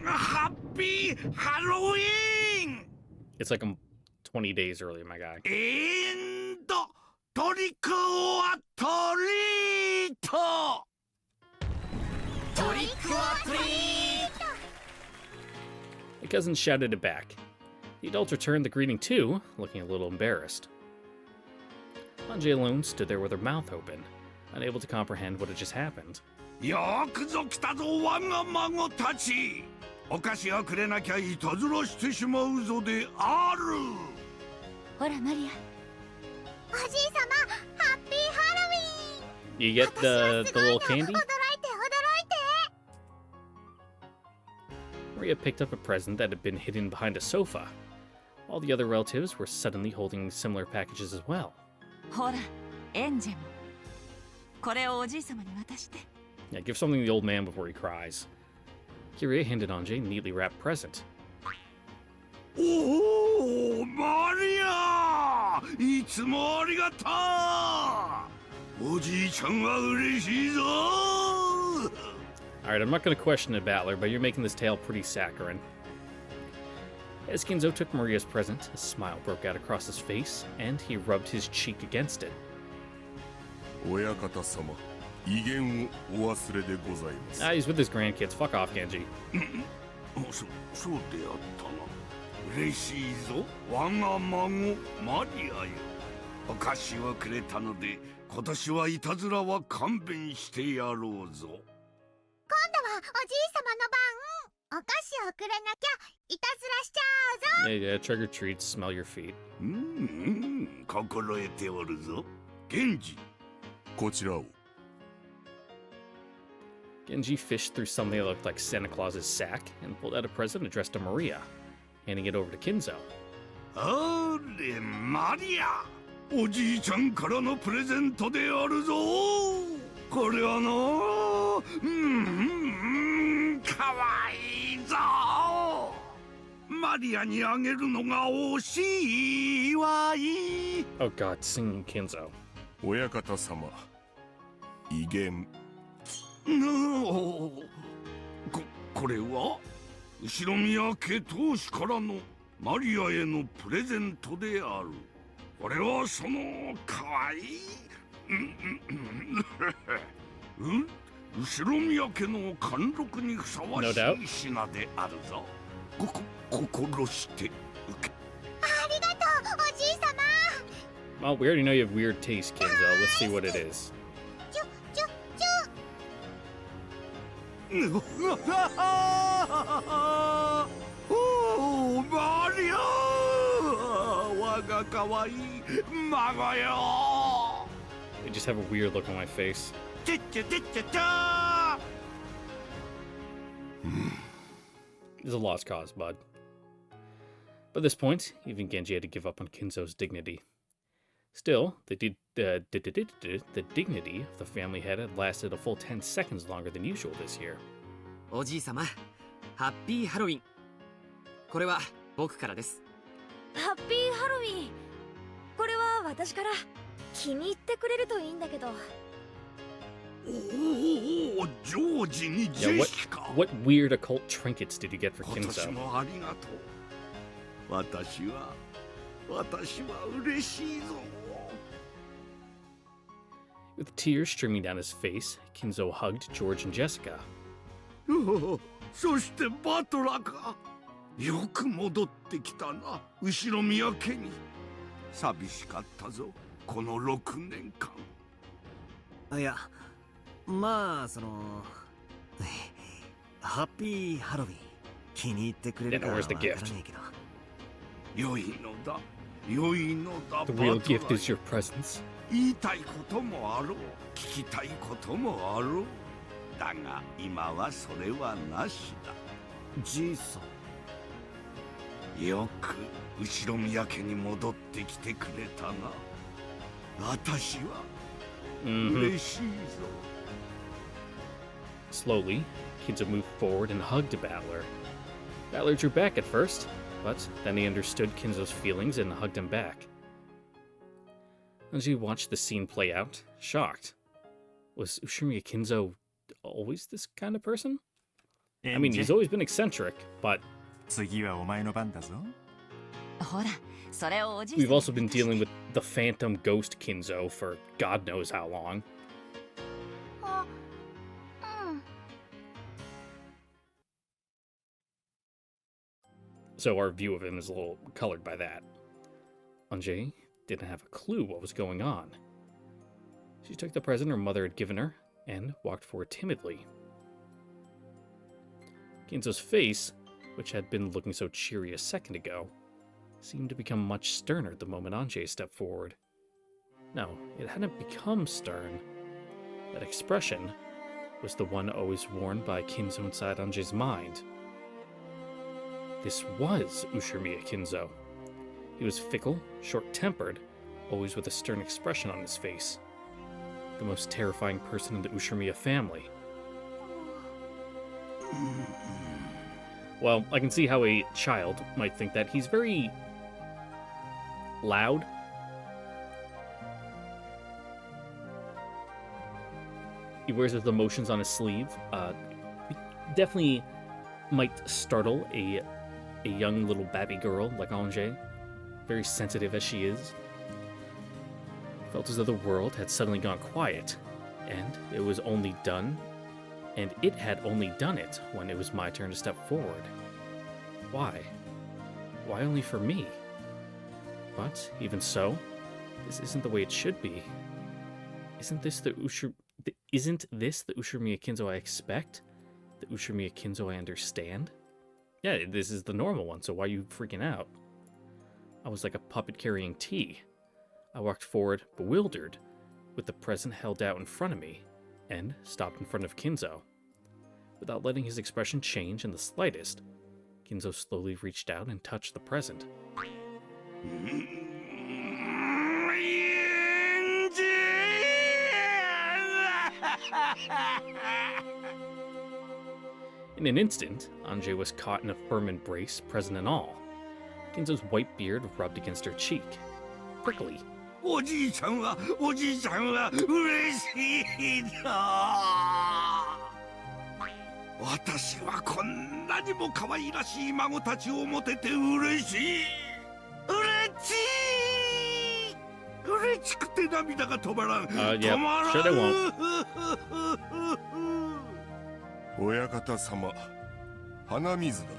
Happy Halloween! It's like 20 days earlier, my guy. And trick or treat! Trick or treat! The cousins shouted it back. The adults returned the greeting too, looking a little embarrassed. Anjay alone stood there with her mouth open, unable to comprehend what had just happened. よくぞ来たぞ我が孫たち。お菓子をくれなきゃいたずらしてしまうぞである。ほらマリア。おじいさま、ハッピーハロウィーン。 You get the little candy? 驚いて驚いて。 Maria picked up a present that had been hidden behind a sofa. All the other relatives were suddenly holding similar packages as well. ほら、エンジェも。これをおじいさまに渡して。 Yeah, give something to the old man before he cries. Kiria handed Anjay a neatly wrapped present. おお、マリア！いつもありがとう。おじいちゃんは嬉しいぞ。 Alright, I'm not going to question it, Battler, but you're making this tale pretty saccharine. As Kinzo took Maria's present, a smile broke out across his face, and he rubbed his cheek against it. Ah, he's with his grandkids. Fuck off, Genji. そうであったな。嬉しいぞ、我が孫マリアよ。お菓子をくれたので、今年はいたずらは勘弁してやろうぞ。今度はおじいさまの番。お菓子をくれなきゃいたずらしちゃうぞ。 Yeah, trick or treat, smell your feet. 心得ておるぞ。Genji. こちらを。 Genji fished through something that looked like Santa Claus's sack and pulled out a present addressed to Maria, handing it over to Kinzo. あれ、マリア。おじいちゃんからのプレゼントであるぞ。これはの、かわいいぞ。マリアにあげるのが惜しいわい。 Oh god, singing Kinzo. 親方様、威厳。これは後ろ宮家当主からのマリアへのプレゼントである。これはそのかわいい後ろ宮家の貫禄にふさわしい品であるぞ。心して受け。ありがとう、おじいさま。 Well, we already know you have weird taste, Kinzo. Let's see what it is. おー、マリア！我がかわいい孫よ。 They just have a weird look on my face. ちゃちゃちゃちゃちゃ。This is a lost cause, bud. By this point, even Genji had to give up on Kinzo's dignity. Still, the dignity of the family head had lasted a full 10 seconds longer than usual this year. おじい様、ハッピーハロウィン。これは僕からです。ハッピーハロウィン。これは私から。気に入ってくれるといいんだけど。おお、ジョージにジェシカ。What weird occult trinkets did you get for Kinzo? 私もありがとう。私は嬉しいぞ。With tears streaming down his face, Kinzo hugged George and Jessica. そしてバトラか。よく戻ってきたな、後ろ宮家に。寂しかったぞ、この6年間。いや、まあそのハッピーハロウィン気に入ってくれるかわからねえけど。良いのだ、良いのだ。 The real gift is your presence. 言いたいこともあろう、聞きたいこともあろう。だが今はそれはなしだ。じいさん、よく後ろ宮家に戻ってきてくれたな。私は嬉しいぞ。Slowly, Kinzo moved forward and hugged Battler. Battler drew back at first, but then he understood Kinzo's feelings and hugged him back. Anji watched the scene play out, shocked. Was Ushimiya Kinzo always this kind of person? I mean, he's always been eccentric, but we've also been dealing with the phantom ghost Kinzo for God knows how long. So our view of him is a little colored by that. Anji didn't have a clue what was going on. She took the present her mother had given her and walked forward timidly. Kinzo's face, which had been looking so cheery a second ago, seemed to become much sterner the moment Anji stepped forward. No, it hadn't become stern. That expression was the one always worn by Kinzo inside Anji's mind. This was Ushimiya Kinzo. He was fickle, short-tempered, always with a stern expression on his face. The most terrifying person in the Ushimiya family. Well, I can see how a child might think that he's very loud. He wears his emotions on his sleeve. Definitely might startle a young little babby girl like Anji, very sensitive as she is. Felt as though the world had suddenly gone quiet, and it had only done it when it was my turn to step forward. Why? Why only for me? But even so, this isn't the way it should be. Isn't this the Ushimiya Kinzo I expect? The Ushimiya Kinzo I understand? Yeah, this is the normal one, so why are you freaking out? I was like a puppet carrying tea. I walked forward, bewildered, with the present held out in front of me, and stopped in front of Kinzo. Without letting his expression change in the slightest, Kinzo slowly reached out and touched the present. In an instant, Anji was caught in a firm embrace, present and all. Kinzo's white beard rubbed against her cheek. Prickly. おじいちゃんは嬉しいだ。私はこんなにも可愛らしい孫たちを持てて嬉しくて涙が止まらん。Yeah, sure they won't. 親方様、鼻水だ。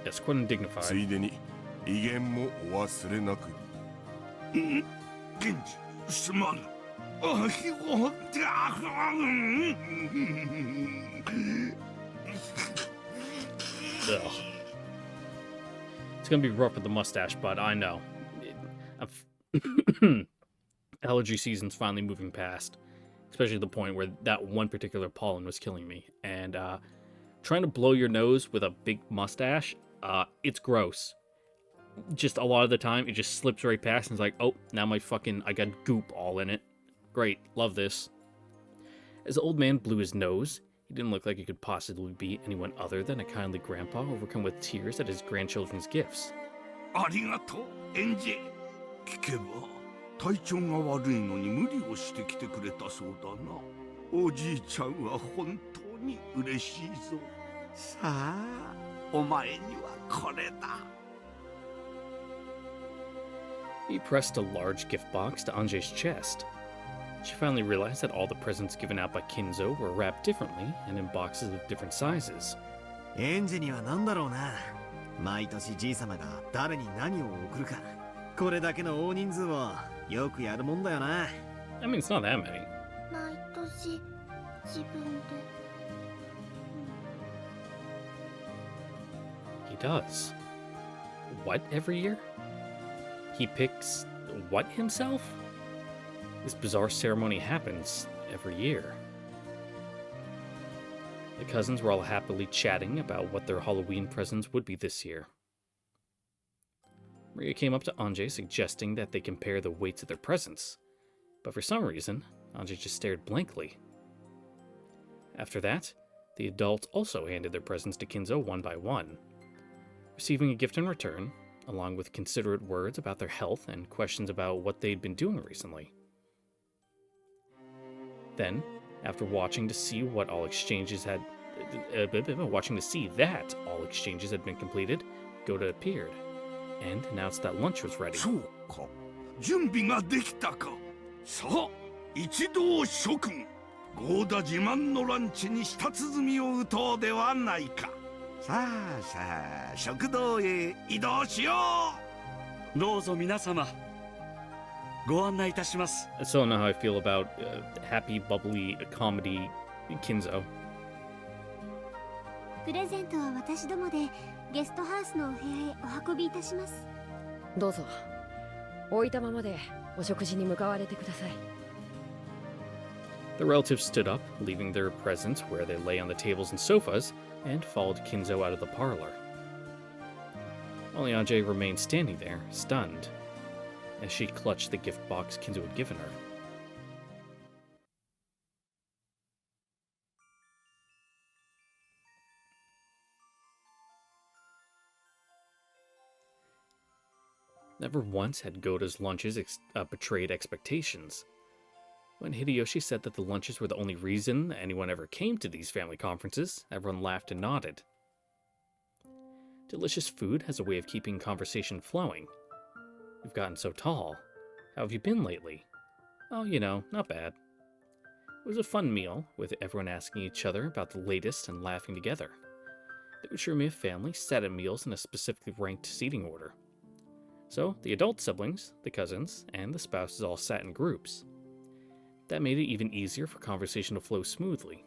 Yes, quite undignified. ついでに威厳もお忘れなく。源氏、すまぬ。It's gonna be rough with the mustache, but I know. Allergy season's finally moving past, especially the point where that one particular pollen was killing me. And trying to blow your nose with a big mustache, it's gross. Just a lot of the time, it just slips right past and it's like, oh, now I got goop all in it. Great, love this. As the old man blew his nose, he didn't look like he could possibly be anyone other than a kindly grandpa overcome with tears at his grandchildren's gifts. ありがとう、エンジェ。聞けば、体調が悪いのに無理をしてきてくれたそうだな。おじいちゃんは本当に嬉しいぞ。さあ、お前にはこれだ。He pressed a large gift box to Anje's chest. She finally realized that all the presents given out by Kinzo were wrapped differently and in boxes of different sizes. エンジには何だろうな。毎年じいさまが誰に何を送るか。これだけの大人数はよくやるもんだよな。I mean, it's not that many. 毎年自分で。He does. What every year? He picks what himself? This bizarre ceremony happens every year. The cousins were all happily chatting about what their Halloween presents would be this year. Maria came up to Anje suggesting that they compare the weights of their presents, but for some reason, Anje just stared blankly. After that, the adults also handed their presents to Kinzo one by one, receiving a gift in return, along with considerate words about their health and questions about what they'd been doing recently. Then, after watching to see that all exchanges had been completed, Goda appeared and announced that lunch was ready. そうか、準備ができたか。さあ、一同諸君、ゴーダ自慢のランチに舌鼓を打とうではないか。さあさあ、食堂へ移動しよう。どうぞ皆様。ご案内いたします。 I still don't know how I feel about happy, bubbly comedy Kinzo. プレゼントは私どもでゲストハウスのお部屋へお運びいたします。どうぞ。置いたままでお食事に向かわれてください。The relatives stood up, leaving their presents where they lay on the tables and sofas, and followed Kinzo out of the parlor. Only Anje remained standing there, stunned, as she clutched the gift box Kinzo had given her. Never once had Goda's lunches betrayed expectations. When Hideyoshi said that the lunches were the only reason anyone ever came to these family conferences, everyone laughed and nodded. Delicious food has a way of keeping conversation flowing. You've gotten so tall. How have you been lately? Oh, you know, not bad. It was a fun meal, with everyone asking each other about the latest and laughing together. The Uchirimiya family sat at meals in a specifically ranked seating order. So, the adult siblings, the cousins, and the spouses all sat in groups. That made it even easier for conversation to flow smoothly.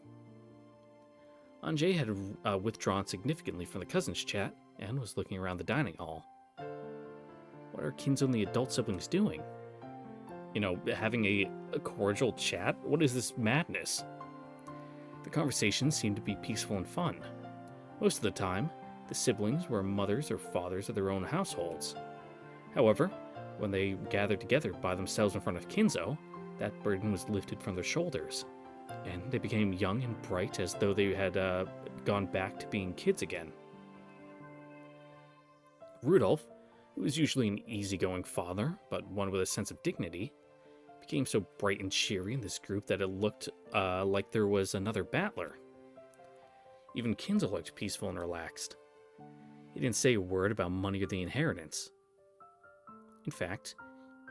Anje had withdrawn significantly from the cousins' chat and was looking around the dining hall. What are Kinzo and the adult siblings doing? You know, having a cordial chat? What is this madness? The conversation seemed to be peaceful and fun. Most of the time, the siblings were mothers or fathers of their own households. However, when they gathered together by themselves in front of Kinzo, that burden was lifted from their shoulders, and they became young and bright as though they had gone back to being kids again. Rudolph, who was usually an easygoing father, but one with a sense of dignity, became so bright and cheery in this group that it looked like there was another battler. Even Kinzo looked peaceful and relaxed. He didn't say a word about money or the inheritance. In fact,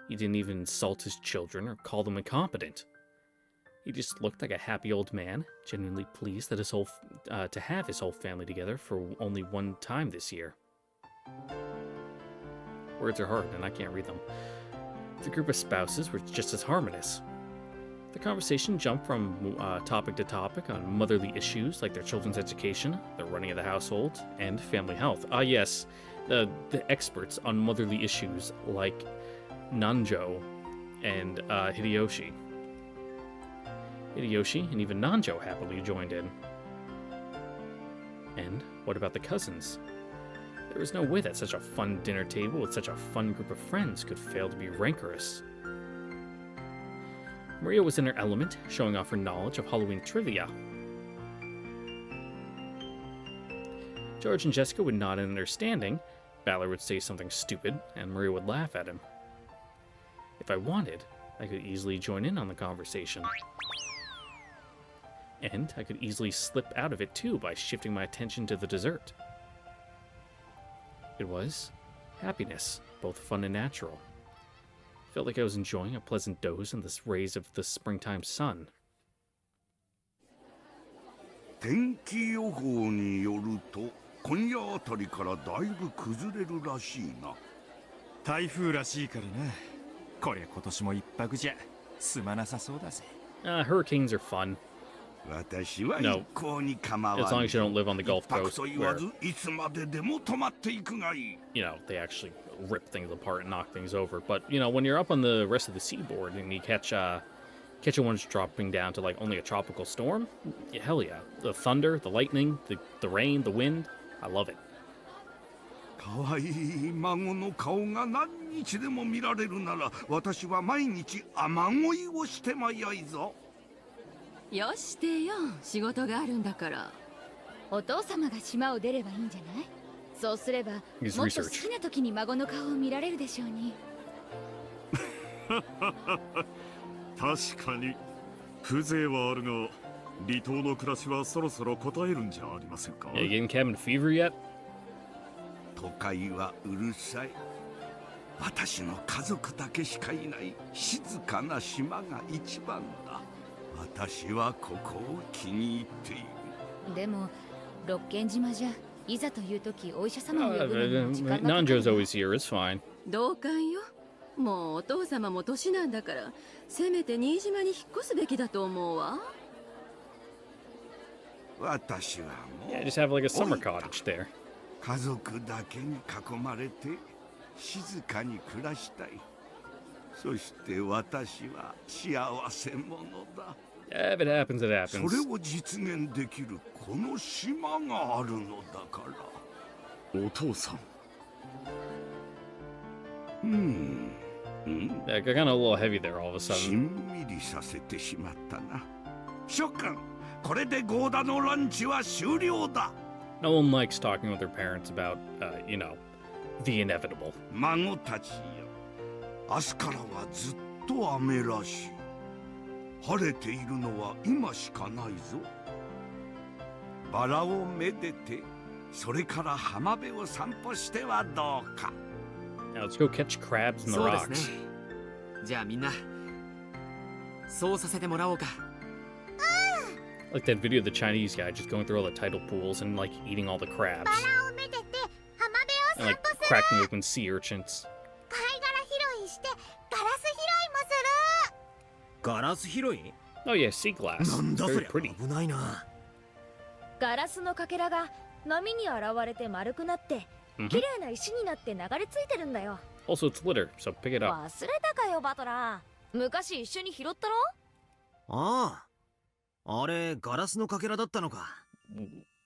he didn't even insult his children or call them incompetent. He just looked like a happy old man, genuinely pleased that to have his whole family together for only one time this year. Words are hard, and I can't read them. The group of spouses were just as harmonious. The conversation jumped from topic to topic on motherly issues like their children's education, the running of the household, and family health. Ah yes, the experts on motherly issues like Nanjo and Hideyoshi. Hideyoshi and even Nanjo happily joined in. And what about the cousins? There was no way that such a fun dinner table with such a fun group of friends could fail to be rancorous. Maria was in her element, showing off her knowledge of Halloween trivia. George and Jessica would nod in understanding, Balor would say something stupid, and Maria would laugh at him. If I wanted, I could easily join in on the conversation. And I could easily slip out of it too by shifting my attention to the dessert. It was happiness, both fun and natural. Felt like I was enjoying a pleasant doze in the rays of the springtime sun. 天気予報によると今夜あたりからだいぶ崩れるらしいな。台風らしいからな。こりゃ今年も一泊じゃ済まなさそうだぜ。Hurricanes are fun. 私は一向に構わない。 as long as you don't live on the Gulf 一泊 Coast と言わ where, ずいつまででも泊まっていくがいい。you know, they actually rip things apart and knock things over. But, you know, when you're up on the rest of the seaboard and you catch one dropping down to, like, only a tropical storm, yeah, hell yeah. The thunder, the lightning, the rain, the wind, I love it. 可愛い孫の顔が何日でも見られるなら私は毎日雨乞いをしてまやいぞ。よしてよ、仕事があるんだから。お父様が島を出ればいいんじゃない？そうすればもっと好きな時に孫の顔を見られるでしょうに。確かに風情はあるが離島の暮らしはそろそろ答えるんじゃありませんか。 You getting cabin fever yet? 都会はうるさい。私の家族だけしかいない静かな島が一番だ。私はここを気に入っている。でも六軒島じゃいざという時お医者様を呼ぶのに時間がかかる。Nanjo's always here, it's fine. 同感よ。もうお父様も年なんだからせめて新島に引っ越すべきだと思うわ。私はもう Yeah, just have like a summer cottage there. 家族だけに囲まれて静かに暮らしたい。そして私は幸せ者だ。Yeah, if it happens, it そ happens. れを実現できるこの島があるのだから。お父さん。Yeah, got kind of a little heavy there all of a し sudden. んみりさせてしまったな。諸君、これでゴーダのランチは終了だ。No one likes talking with their parents about, you know, the inevitable. 孫たちよ、明日からはずっと雨らしい。晴れているのは今しかないぞ。バラをめでて、それから浜辺を散歩してはどうか。Now let's go catch crabs in the そうで rocks. すね。じゃあみんなそうさせてもらおうか。Like that video of the Chinese guy just going through all the tidal pools and like eating all the crabs. バラをめでて浜辺 And を like 散歩する。 cracking open sea urchins. 貝殻拾いしてガラス拾いもする。ガラス拾い？ Oh yeah, sea glass. なんだそ Very りゃ pretty. 危ないな。ガラスのかけらが波に現れて丸くなって綺麗な石になって流れ着いてるんだよ。 Also, it's litter, so pick it up. 忘れたかよバトラー。昔一緒に拾ったろ。ああ、あれガラスのかけらだったのか。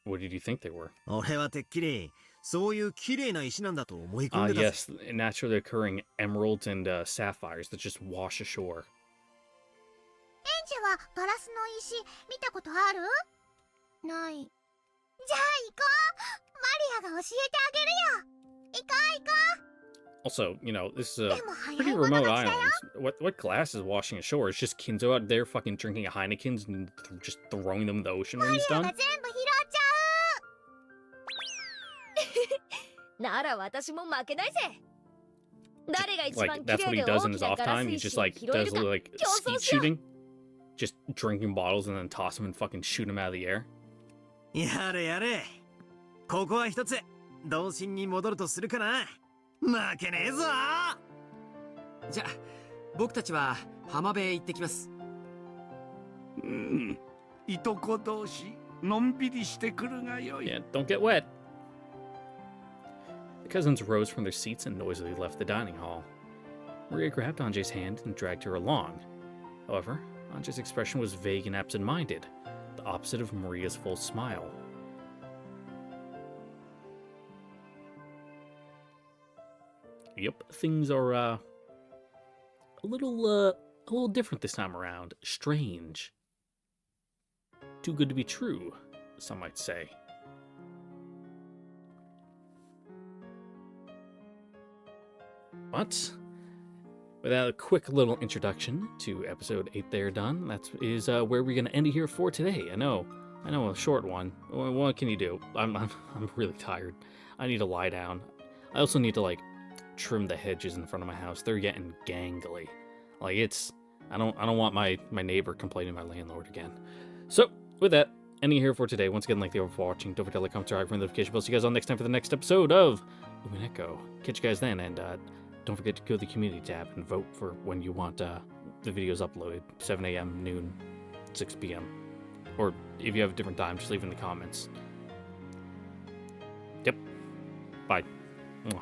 What did you think they were? 俺はてっきりそういう綺麗な石なんだと思い込んでたぜ。 Yes, naturally occurring emeralds and sapphires that just wash ashore. エンジェはガラスの石見たことある？ない。じゃあ行こう。マリアが教えてあげるよ。行こう行こう。 Also, you know, this is a pretty remote island. What glass is washing ashore? It's just Kinzo out there fucking drinking a Heineken's and just throwing them in the ocean when he's マリア done? が全部拾っちゃう。なら私も負けないぜ。誰が一 Like, 番綺 that's what 麗 he で does 大 in き his な off ガラ time. ス He 石 just を like 拾え does るか like 競争 skeet しよう。 shooting. Just drinking bottles and then toss them and fucking shoot them out of the air. やれやれ。ここは一つ童心に戻るとするかな。負けねえぞ。じゃあ僕たちは浜辺へ行ってきます。いとこ同士のんびりしてくるがよい。 Yeah, don't get wet. The cousins rose from their seats and noisily left the dining hall. Maria grabbed Anje's hand and dragged her along. However, Anje's expression was vague and absent-minded, the opposite of Maria's full smile. Yep, things are a little different this time around. Strange. Too good to be true, some might say. But with that quick little introduction to episode 8 there done, that is where we're going to end it here for today. I know, a short one. What can you do? I'm really tired. I need to lie down. I also need to, like, trim the hedges in front of my house. They're getting gangly. Like, I don't want my neighbor complaining to my landlord again. So, with that, ending here for today. Once again, thank you for watching. Don't forget to like, comment, subscribe, ring the notification bell. See you guys all next time for the next episode of Umineko. Catch you guys then, and don't forget to go to the community tab and vote for when you want the videos uploaded. 7 a.m., noon, 6 p.m. Or if you have a different time, just leave it in the comments. Yep. Bye. Mwah.